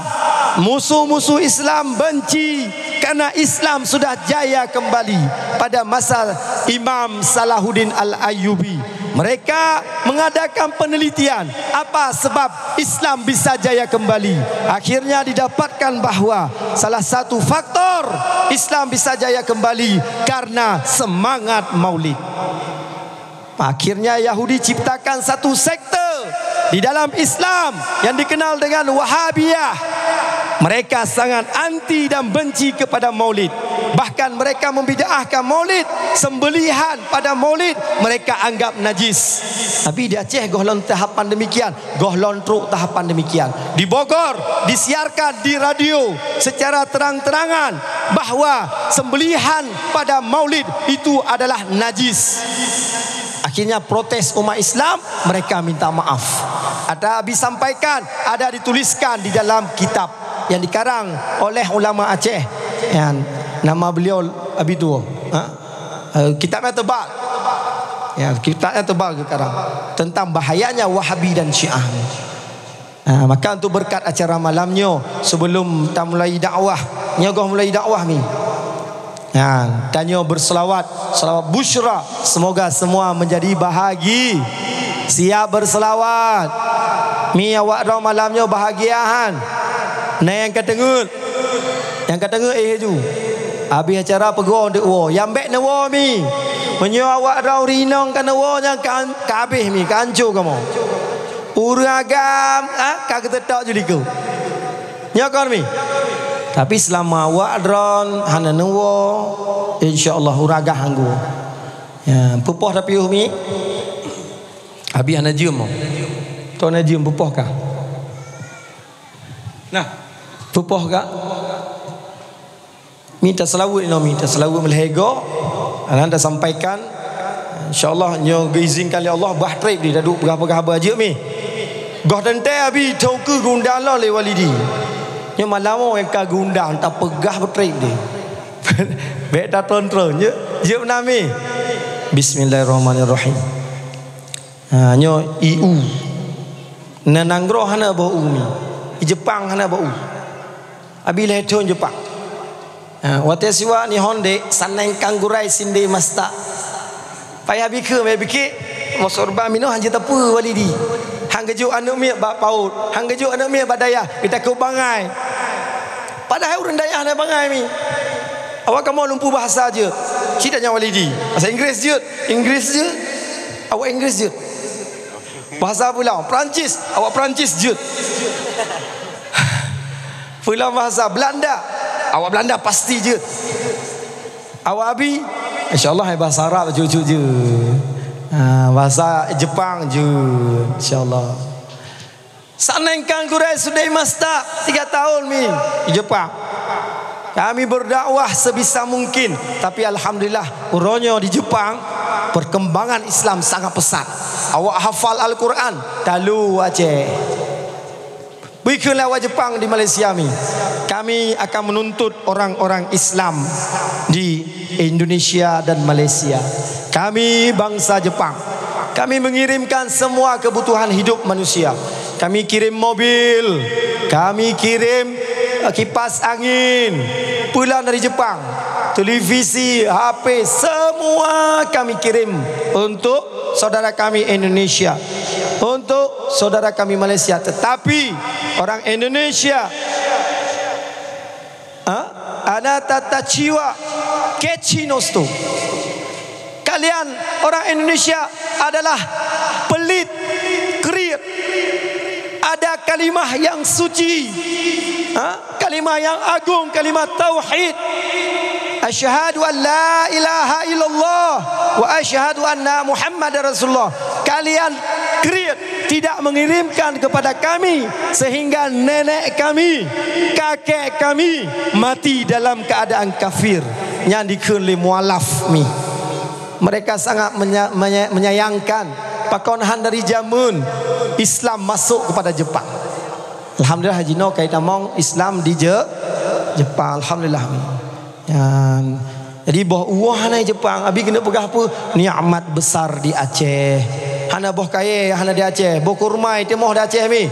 musuh-musuh Islam benci karena Islam sudah jaya kembali pada masa Imam Salahuddin Al-Ayyubi. Mereka mengadakan penelitian apa sebab Islam bisa jaya kembali. Akhirnya didapatkan bahawa salah satu faktor Islam bisa jaya kembali karena semangat maulid. Akhirnya Yahudi ciptakan satu sekte di dalam Islam yang dikenal dengan Wahabiyah. Mereka sangat anti dan benci kepada maulid. Bahkan mereka membid'ahkan maulid. Sembelihan pada maulid mereka anggap najis. Tapi di Aceh gohlon tahapan demikian, gohlon truk tahapan demikian. Di Bogor disiarkan di radio secara terang-terangan bahawa sembelihan pada maulid itu adalah najis. Akhirnya protes umat Islam, mereka minta maaf. Ada disampaikan, ada dituliskan di dalam kitab yang dikarang oleh ulama Aceh. Yang nama beliau Abidu. Kitabnya tebal. Ya, kitabnya tebal sekarang tentang bahayanya Wahabi dan Syiah. Maka untuk berkat acara malamnya, sebelum kita mulai dakwah, nyogoh mulai dakwah ni. Tanya berselawat, selawat busyra, semoga semua menjadi bahagi. Siap berselawat. Mi awak dah malamnya bahagiahan. Nah yang katengut. Yang katengut ju. Habis acara peguang dek wo. Yang bek ne wo mi. Menyo awak dah rinong kan wo yang kan habis mi kancu kamu. Uragam kagak tetak jadi kau. Nyakon mi. Tapi selama awak dron hana nuwo, insyaallah uragah hanggu. Ya, pupoh tapi umi. Abi hana jium. Tu hana jium pupoh kah? Nah, pupoh kah? Minta selawat no, minta selawat melhego. Anda sampaikan insyaallah nyo izinkan oleh Allah bah trip di dadu berapa-berapa aja mi. Goh tente abi tau ke gundala le walidi. Nya malam yang ka gundang tak pegah betrip dia. Baik tak tron-tron je. Je nami. Bismillahirrahmanirrahim. Nyo IU. Nanangro hana bau umi. Di Jepang hana bau. Abi leton Jepang. Watesiwa ni honde saneng kanggurai sinde masta. Payah bike me bike. Mosorba mino hanje tapu walidi. Hang geju anu mi ba paut. Hang geju anu mi ba daya. Kita ke bangai. Padahal orang daya ada bangai mi. Awak kamu lumpuh bahasa je. Citanya walidi. Bahasa Inggeris je. Inggeris je. Awak Inggeris je. Bahasa pulau Perancis. Awak Perancis je. Pulau bahasa Belanda. Awak Belanda pasti je. Awak abi insyaallah bahasa Arab je je. Bahasa Jepang je insyaallah. Sanengkan kurai sudah masta 3 tahun mi di Jepang. Kami berdakwah sebisa mungkin, tapi alhamdulillah uronyo di Jepang perkembangan Islam sangat pesat. Awak hafal Al-Quran talu Aceh. Bikinlah awak Jepang di Malaysia mi. Kami akan menuntut orang-orang Islam di Indonesia dan Malaysia. Kami bangsa Jepang. Kami mengirimkan semua kebutuhan hidup manusia. Kami kirim mobil, kami kirim kipas angin, pulang dari Jepang, televisi, HP, semua kami kirim untuk saudara kami Indonesia, untuk saudara kami Malaysia. Tetapi orang Indonesia, ada tata jiwa kecinosto. Kalian orang Indonesia adalah pelit, kriip. Ada ada kalimah yang suci, kalimah yang agung, kalimah tauhid. Asyhadu an la ilaha illallah wa asyhadu anna Muhammadar Rasulullah. Kalian create, tidak mengirimkan kepada kami sehingga nenek kami, kakek kami mati dalam keadaan kafir. Yang dikeun li mualaf mi. Mereka sangat menyayangkan pakonahan dari zaman Islam masuk kepada Jepang. Alhamdulillah Haji No kait among Islam di Jepang. Alhamdulillah. Jadi boh uah nai Jepang abi kena pegah apa nikmat besar di Aceh. Hana boh kaya hana di Aceh, boh kurma itu moh di Aceh mi.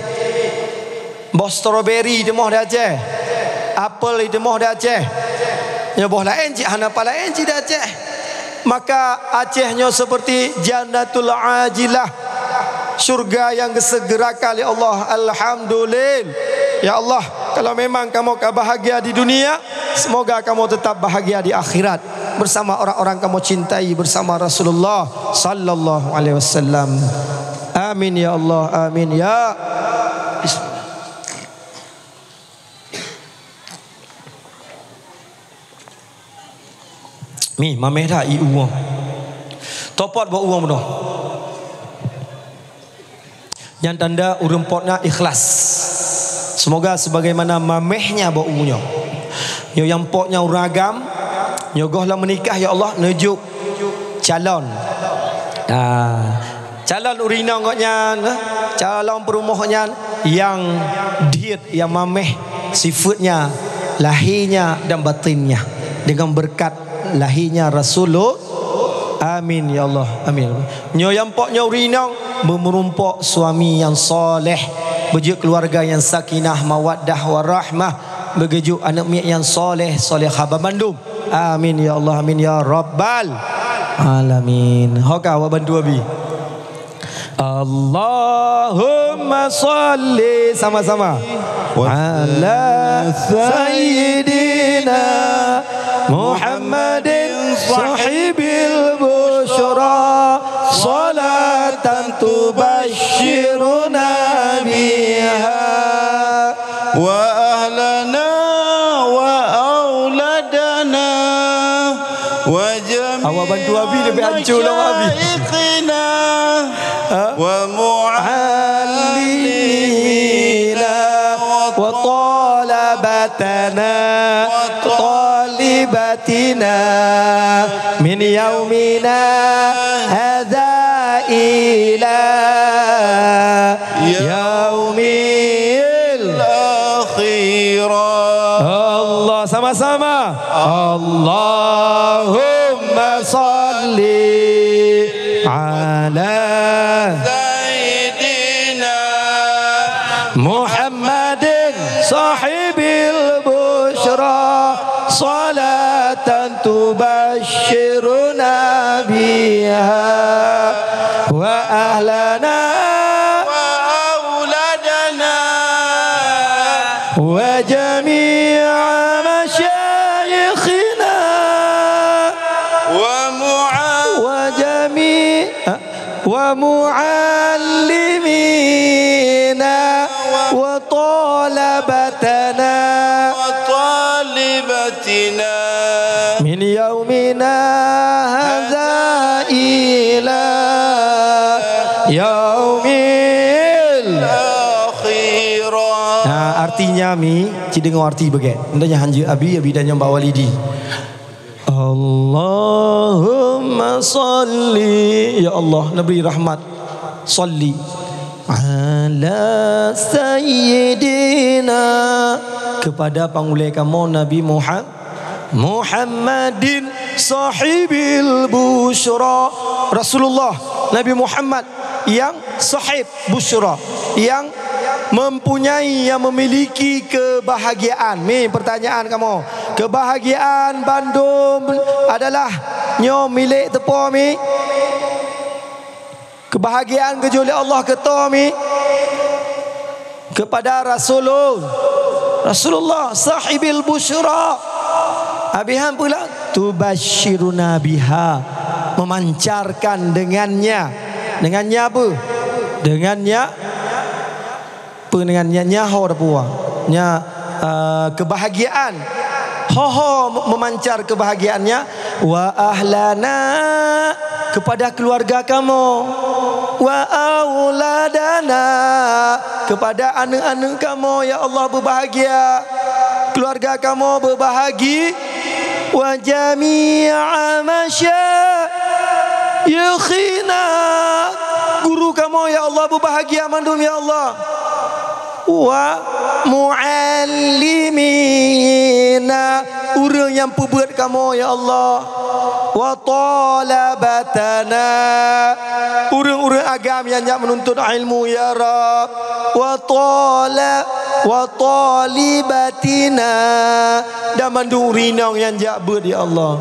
Boh strawberry itu moh di Aceh. Apel itu moh di Aceh. Ya boh lain cik hana pala lain cik di Aceh. Maka Acehnya seperti jannatul ajilah, surga yang disegerakan oleh Allah. Alhamdulillah. Ya Allah, kalau memang kamu bahagia di dunia, semoga kamu tetap bahagia di akhirat bersama orang-orang kamu cintai, bersama Rasulullah sallallahu alaihi wasallam. Amin ya Allah, amin ya. Mi mameh dah i uang. Topot bawa uang benar. Yang tanda urang potna ikhlas. Semoga sebagaimana mamehnya bawa uangnya. Yo yang potnya uragam, yo gohlah menikah ya Allah nujuk calon. Calon urina ngoknya, calon perumohnya yang diet, yang mameh sifatnya, lahirnya dan batinnya dengan berkat lahirnya Rasulullah. Amin ya Allah, amin. Nyo yang poknya urinang memerumpok suami yang soleh, bejuk keluarga yang sakinah mawaddah warahmah, begejuk anak miak yang soleh solehah bandum. Amin ya Allah, amin ya rabbal alamin. Hoka wa bantu abi. Allahumma salli sama-sama ala sayyidina Muhammadin sahibil busyra salatan tubashshiruna biha wa ahlana wa auladana wa jami'a. Awak bantu abi lebih hancur lah abi. Wa mu'allimina wa talabatana طالبتنا من يومنا هذا إلى يوم الآخرة. الله sama-sama. Allahumma salli ala sayyidina Muhammadin sahibil busyra salatan tubashshiruna biha wa ahlana wa auladana wa jami'a masyayikhina wa muallimina wa talabatana min yaumina hadza ila yaumil akhirah. Nah, artinya mi ci dengar arti bagai ndanya hanji abi dan yang walidi. Allahumma salli ya Allah nabi rahmat salli ala sayyidina kepada pangulai kamu Nabi Muhammadin sahibil busyra. Rasulullah Nabi Muhammad yang sahib busyra, yang mempunyai, yang memiliki kebahagiaan. Mi pertanyaan kamu, kebahagiaan Bandung adalah nyo milik tepo mi? Kebahagiaan kejoli Allah ketua mi kepada Rasulullah sahibil busyra. Abihan pula tubashshiruna biha, memancarkan dengannya. Dengannya apa? Dengannya Apa dengan nyaho dah puang. Kebahagiaan. Memancar kebahagiaannya. Wa ahlana, kepada keluarga kamu. Wa auladana, kepada anak-anak kamu ya Allah berbahagia. Keluarga kamu berbahagia. Wa jami'a masyayikhina, guru kamu ya Allah berbahagia mandum ya Allah. Wa muallimina, orang yang pembuat kamu ya Allah. Wa talabatana, orang-orang agama yang nak menuntut ilmu ya Rabb. Wa talibatina, dan mandu rinang yang jabut ya Allah.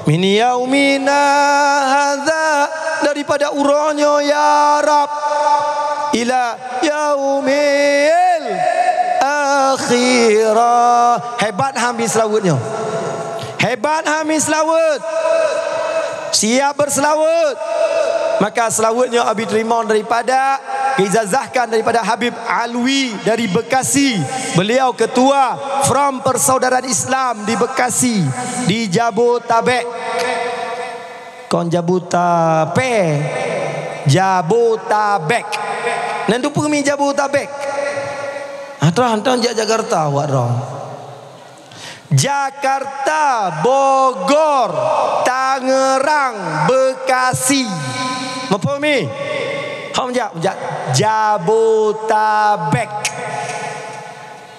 Min yaumina hadza, daripada urangnya ya Rabb, ila yaumil akhirah. Hebat habis selawatnya. Hebat habis selawat. Siap berselawat. Maka selawatnya Abi terima daripada, diijazahkan daripada Habib Alwi dari Bekasi. Beliau ketua From Persaudaraan Islam di Bekasi, di Jabotabek. Kon Jabotabek. Nanti pergi Jabotabek. Hantar Jakarta awak dong. Jakarta, Bogor, Tangerang, Bekasi. Apa mi? Jabotabek.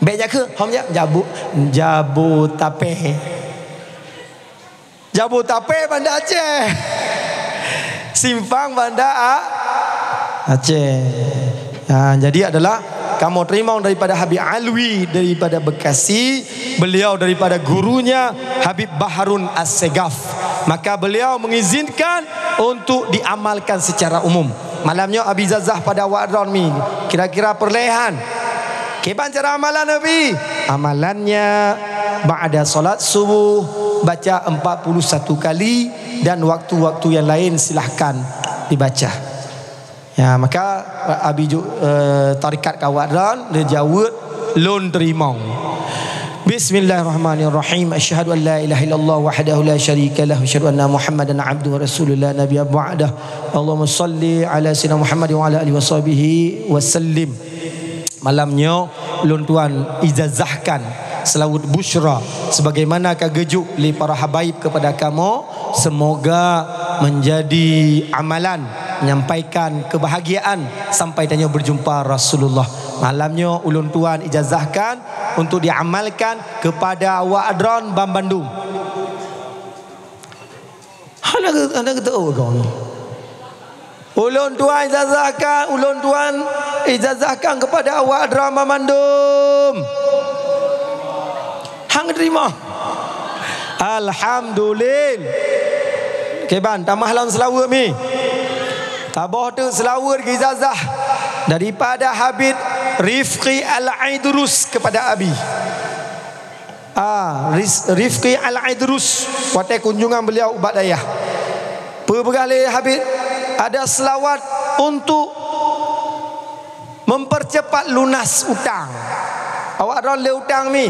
Beknya ke? Jabotabek. Jabotabek Banda Aceh. Simpang Banda Aceh. Jadi adalah kamu terima daripada Habib Alwi daripada Bekasi. Beliau daripada gurunya Habib Baharun As-Segaf. Maka beliau mengizinkan untuk diamalkan secara umum. Malamnya Abi Zazah pada Wadron mi, kira-kira perlehan. Keban cara amalan Nabi? Amalannya ba'da solat subuh baca 41 kali, dan waktu-waktu yang lain silahkan dibaca. Ya, maka Abi tarikat kawadran dia jawab lon terima. Bismillahirrahmanirrahim. Asyhadu an la ilaha illallah wahdahu la syarika lahu, asyhadu anna Muhammadan abduhu wa rasulullah nabiyya ba'dah. Allahumma salli ala sayyidina Muhammad wa ala alihi washabihi wasallim. Malamnya lon tuan ijazahkan selawat busyra sebagaimana kagejuk li para habaib kepada kamu. Semoga menjadi amalan menyampaikan kebahagiaan sampai tanya berjumpa Rasulullah. Malamnya ulun tuan ijazahkan untuk diamalkan kepada Wa'adran Bam Bandung. Anda tahu kau ni. Ulun tuan ijazahkan kepada Wa'adran Bam Bandung. Hang terima. Alhamdulillah. Keban tambah lawan selawat mi. Tabah tu selawat ijazah daripada Habib Rifqi Al-Aidrus kepada Abi. Rifqi Al-Aidrus waktu kunjungan beliau ubat dayah. Berkali Habib ada selawat untuk mempercepat lunas utang. Awak ada le utang ni.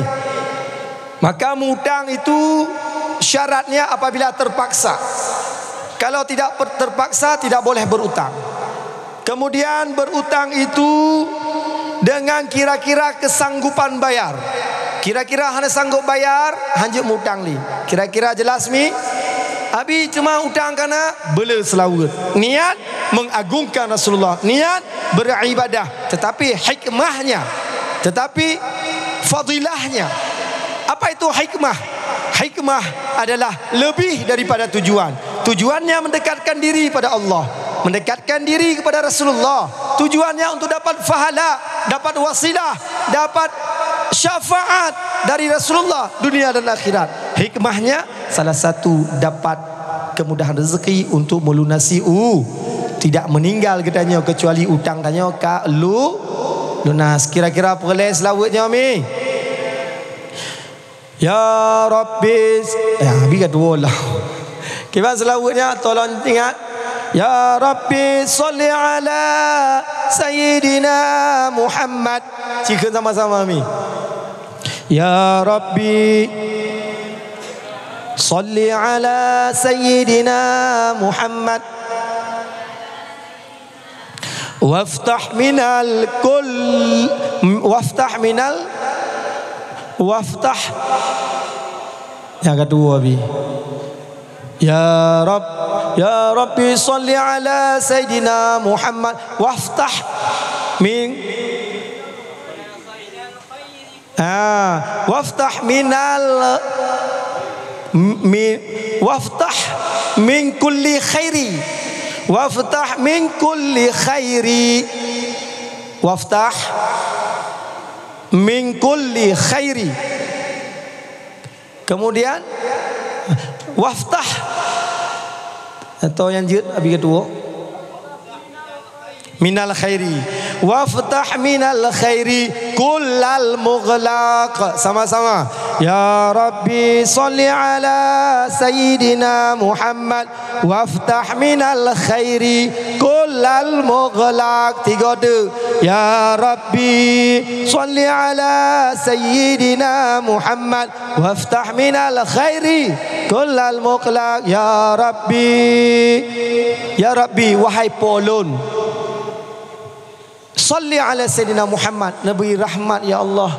Maka mengutang itu syaratnya apabila terpaksa. Kalau tidak terpaksa tidak boleh berutang. Kemudian berutang itu dengan kira-kira kesanggupan bayar. Kira-kira hanya sanggup bayar, hanjuk mutang li. Kira-kira jelas mi? Abi cuma utang kerana bela selawat. Niat mengagungkan Rasulullah, niat beribadah. Tetapi hikmahnya, tetapi fadilahnya. Apa itu hikmah? Hikmah adalah lebih daripada tujuan. Tujuannya mendekatkan diri pada Allah, mendekatkan diri kepada Rasulullah. Tujuannya untuk dapat fahala, dapat wasilah, dapat syafaat dari Rasulullah dunia dan akhirat. Hikmahnya salah satu dapat kemudahan rezeki untuk melunasi tidak meninggal katanya kecuali utang tanya ka lunas. Kira-kira perleh selawatnya mi. Ya Rabbis, ya bi kat dua lah. Kiban selawatnya tolong ingat Ya Rabbi salli ala Sayyidina Muhammad. Jika sama-sama mi. Ya Rabbi salli ala Sayyidina Muhammad. Waftah minal kull. Waftah minal. Waftah. Yang kedua bi. Ya Rabbi salli ala Sayyidina Muhammad. Waftah min. Waftah minal. Waftah min kulli khairi. Waftah min kulli khairi. Waftah min kulli khairi. Kemudian waftah atau yang jid abi kedua minal khairi. Waftah minal khairi kullal mughlaq. Sama-sama. Ya Rabbi salli ala Sayyidina Muhammad. Waftah minal khairi kullal mughlaq. Tiga tu. Ya Rabbi salli ala Sayyidina Muhammad. Waftah minal khairi kullal mughlaq. Ya Rabbi. Ya Rabbi, wahai polon, salli ala Sayyidina Muhammad, Nabi rahmat ya Allah.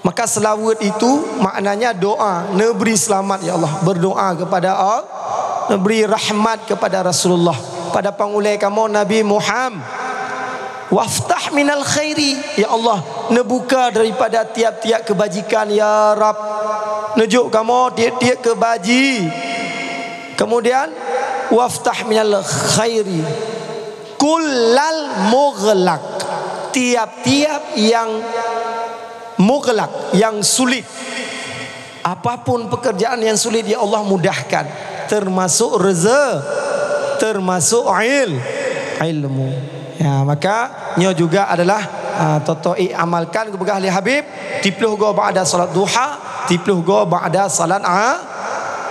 Maka selawat itu maknanya doa, Nabi selamat ya Allah. Berdoa kepada Allah, Nabi rahmat kepada Rasulullah, pada pangulai kamu Nabi Muhammad. Waftah minal khairi ya Allah, nebuka daripada tiap-tiap kebajikan ya Rab. Nejuk kamu tiap-tiap kebaji. Kemudian waftah minal khairi kullal mughlaq, tiap-tiap yang mughlaq, yang sulit. Apapun pekerjaan yang sulit ya Allah mudahkan, termasuk rezeki, termasuk ilmu. Ya, maka nyo juga adalah totoi amalkan kepada ahli Habib. Tipluh go ba'da salat duha, tipluh go ba'da salat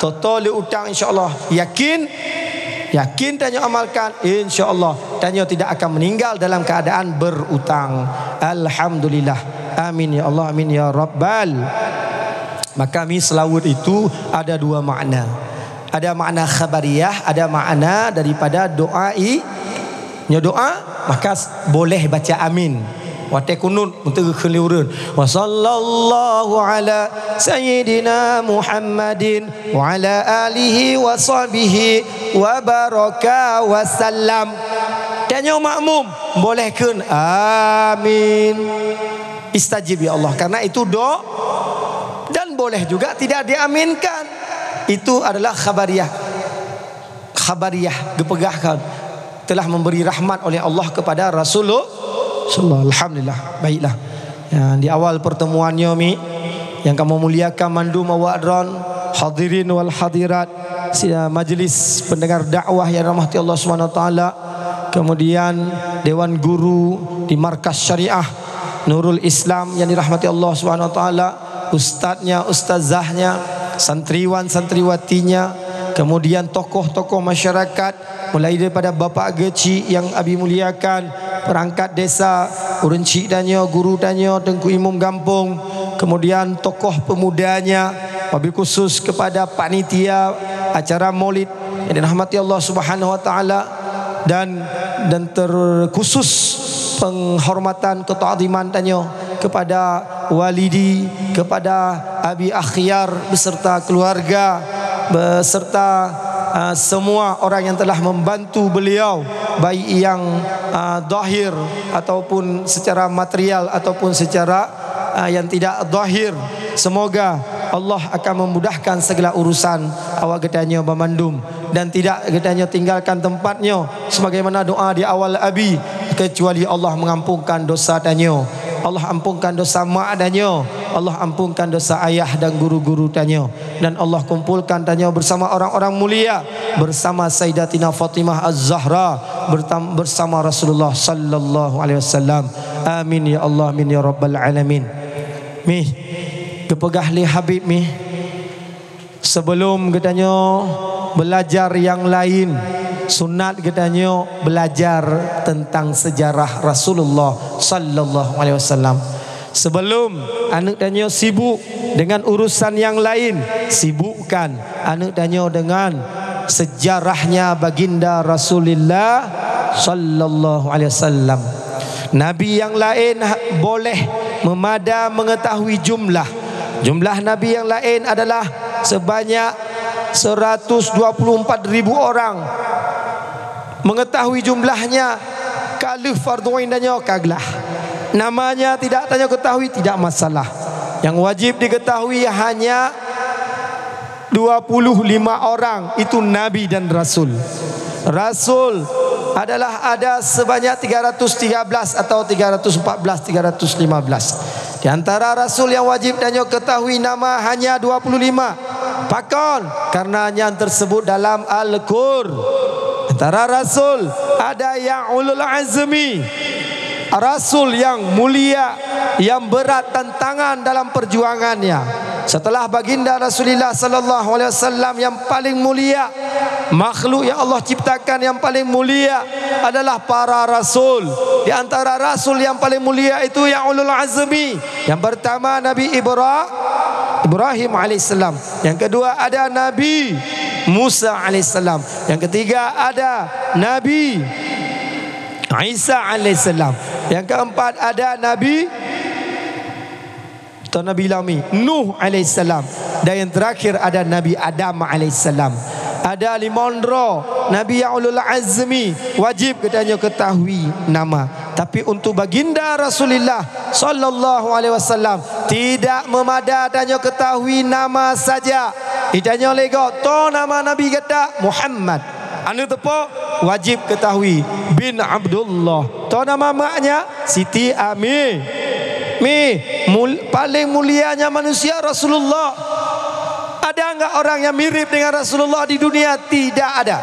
toto li utang insyaallah. Yakin tanya amalkan insyaallah, tanya tidak akan meninggal dalam keadaan berutang. Alhamdulillah. Amin ya Allah, amin ya Rabbal. Maka mi selawat itu ada dua makna. Ada makna khabariyah, ada makna daripada doai. Nya doa maka boleh baca amin. Wate kunut untuk keliurun. Wa sallallahu ala sayyidina Muhammadin wa ala alihi wa sahbihi wa baraka wa sallam. Tanya makmum bolehkan amin. Istajib ya Allah, karena itu doa. Dan boleh juga tidak diaminkan. Itu adalah khabariyah. Khabariyah gepegahkan telah memberi rahmat oleh Allah kepada Rasulullah. Alhamdulillah. Baiklah. Ya, di awal pertemuannya mi yang kamu muliakan mandum wa adran, hadirin wal hadirat, majlis pendengar dakwah yang rahmati Allah Subhanahu wa taala. Kemudian dewan guru di markas syariah Nurul Islam yang dirahmati Allah Subhanahu wa taala, ustadznya, ustazahnya, santriwan santriwatinya, kemudian tokoh-tokoh masyarakat mulai daripada Bapak Geci yang abi muliakan, perangkat desa, urun cik danyo, guru danyo, Tengku Imam Gampung, kemudian tokoh pemudanya, wabil khusus kepada panitia acara Maulid yang dirahmati Allah Subhanahu wa taala, dan terkhusus penghormatan keta'ziman danyo kepada walidi, kepada abi akhyar beserta keluarga, beserta semua orang yang telah membantu beliau, baik yang zahir ataupun secara material ataupun secara yang tidak zahir. Semoga Allah akan memudahkan segala urusan awak getanya Bamandum dan tidak getanya tinggalkan tempatnya sebagaimana doa di awal abi, kecuali Allah mengampunkan dosa danyo. Allah ampunkan dosa mak danyo, Allah ampunkan dosa ayah dan guru-guru danyo, dan Allah kumpulkan danyo bersama orang-orang mulia, bersama Sayyidatina Fatimah Az-Zahra, bersama Rasulullah sallallahu alaihi wasallam. Amin ya Allah, amin ya rabbal alamin. Mi kepegah li Habib mi, sebelum katanya belajar yang lain. Sunat katanya belajar tentang sejarah Rasulullah sallallahu alaihi wasallam. Sebelum anak tanya sibuk dengan urusan yang lain, sibukkan anak tanya dengan sejarahnya baginda Rasulullah sallallahu alaihi wasallam. Nabi yang lain boleh memada mengetahui jumlah. Jumlah nabi yang lain adalah sebanyak 124,000 orang. Mengetahui jumlahnya kalau fardu ain dannya kaglah. Namanya tidak tanya ketahui tidak masalah. Yang wajib diketahui hanya 25 orang, itu nabi dan rasul. Rasul adalah ada sebanyak 313 atau 314, 315. Di antara rasul yang wajib danyo ketahui nama hanya 25. Pakon karena yang tersebut dalam Al-Qur'an. Antara rasul ada yang ulul azmi, rasul yang mulia, yang berat tantangan dalam perjuangannya. Setelah baginda Rasulullah sallallahu alaihi wasallam yang paling mulia, makhluk yang Allah ciptakan yang paling mulia adalah para rasul. Di antara rasul yang paling mulia itu yang ulul azmi. Yang pertama Nabi Ibrahim alaihissalam. Yang kedua ada Nabi Musa alaihissalam. Yang ketiga ada Nabi Isa alaihissalam. Yang keempat ada Nabi Nuh alaihissalam. Dan yang terakhir ada Nabi Adam alaihissalam. Ada limondro Nabi yang ulul azmi, wajib katanya ketahui nama. Tapi untuk baginda Rasulullah sallallahu alaihi wasallam tidak memada tanya ketahui nama saja. Idanya lego to nama Nabi kata Muhammad. Anu tepo wajib ketahui bin Abdullah. To nama maknya Siti Ami. Paling mulianya manusia Rasulullah. Ada enggak orang yang mirip dengan Rasulullah di dunia? Tidak ada.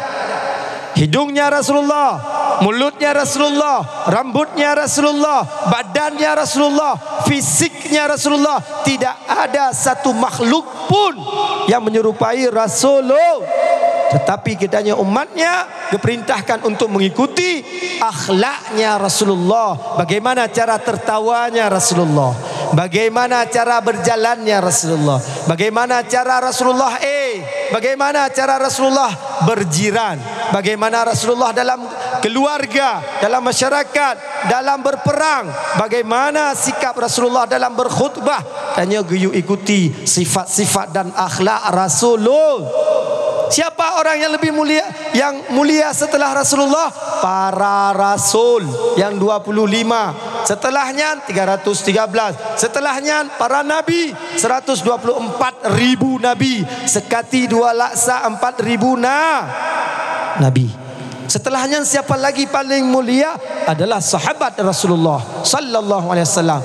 Hidungnya Rasulullah, mulutnya Rasulullah, rambutnya Rasulullah, badannya Rasulullah, fisiknya Rasulullah. Tidak ada satu makhluk pun yang menyerupai Rasulullah. Tetapi kitanya umatnya diperintahkan untuk mengikuti akhlaknya Rasulullah. Bagaimana cara tertawanya Rasulullah, bagaimana cara berjalannya Rasulullah, bagaimana cara Rasulullah bagaimana cara Rasulullah berjiran, bagaimana Rasulullah dalam keluarga, dalam masyarakat, dalam berperang, bagaimana sikap Rasulullah dalam berkhutbah. Tanya geyu ikuti sifat-sifat dan akhlak Rasulullah. Siapa orang yang lebih mulia, yang mulia setelah Rasulullah? Para rasul yang 25. Setelahnya 313. Setelahnya para nabi 124,000 nabi. Sekati 2 laksa 4,000 nabi. Setelahnya siapa lagi paling mulia? Adalah sahabat Rasulullah sallallahu alaihi wasallam.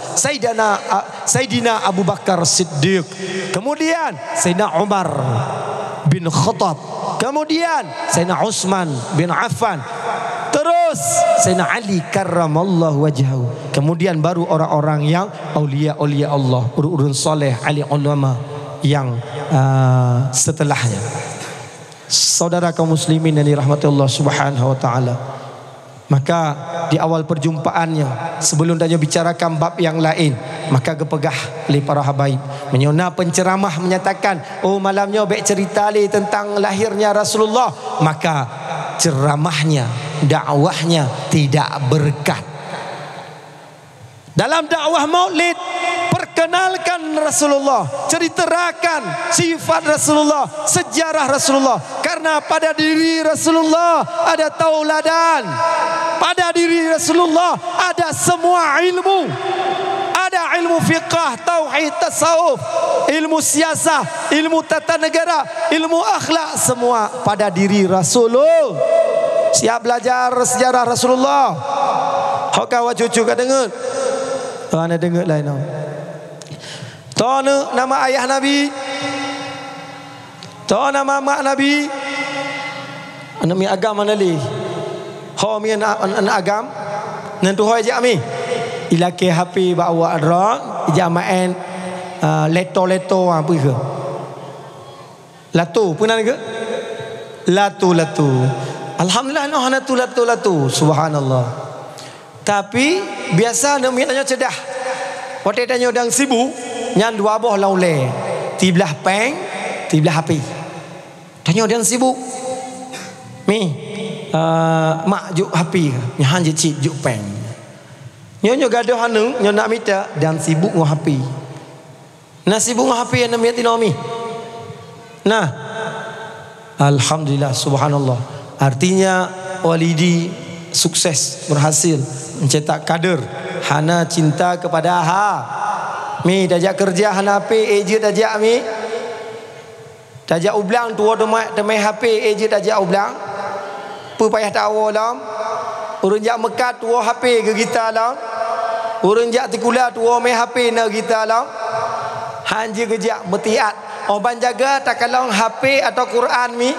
Sayyidina Abu Bakar Siddiq. Kemudian Sayyidina Umar bin Khattab. Kemudian Sayyidina Utsman bin Affan. Terus Sayyidina Ali karramallahu wajhahu. Kemudian baru orang-orang yang aulia-aulia Allah, urun soleh, ali ulama yang setelahnya. Saudara kaum muslimin yang dirahmati Allah Subhanahu wa taala. Maka di awal perjumpaannya, sebelum dia bicarakan bab yang lain, maka gepegah oleh para habaib. Menyona penceramah menyatakan, oh malamnya baik cerita tentang lahirnya Rasulullah. Maka ceramahnya, dakwahnya tidak berkat. Dalam dakwah maulid, perkenalkan Rasulullah, ceritakan sifat Rasulullah, sejarah Rasulullah. Karena pada diri Rasulullah ada tauladan, pada diri Rasulullah ada semua ilmu. Ada ilmu fiqah, tauhid, tasawuf, ilmu siasah, ilmu tata negara, ilmu akhlak, semua pada diri Rasulullah. Siap belajar sejarah Rasulullah? Hok kawan cucu kau dengar? Anda dengar lain. Tahu nama ayah Nabi? Tahu nama mak Nabi? Anak mi agam mana li? Ho mi anak agam? Nanti ho aja mi. Ilake HP bawa adron, jamaen leto apa ke? Lato pun ada ke? latu. Alhamdulillah noh latu. Subhanallah. Tapi biasa nak tanya cedah. Waktu tanya dang sibuk, nyan dua boh laule. Tiblah peng, tiblah api. Tanya dang sibuk. Mak juk api, nyan je cik juk peng. Nyo gaduh anu, nyo nak minta dan sibuk ngah api. Nah sibuk ngah api nak minta tinomi. Nah, alhamdulillah, subhanallah. Artinya walidi sukses, berhasil mencetak kader. Hana cinta kepada mi dajak kerja hana HP eje dajak mi. Dajak ublang tua demai HP eje dajak ublang. Pu payah tahu lam. Urang jak Mekat tua HP ke kita lam. Urang jak Tikula tua mai HP na kita lam. Hanje kerja metiat. Oban jaga tak kalau HP atau Quran mi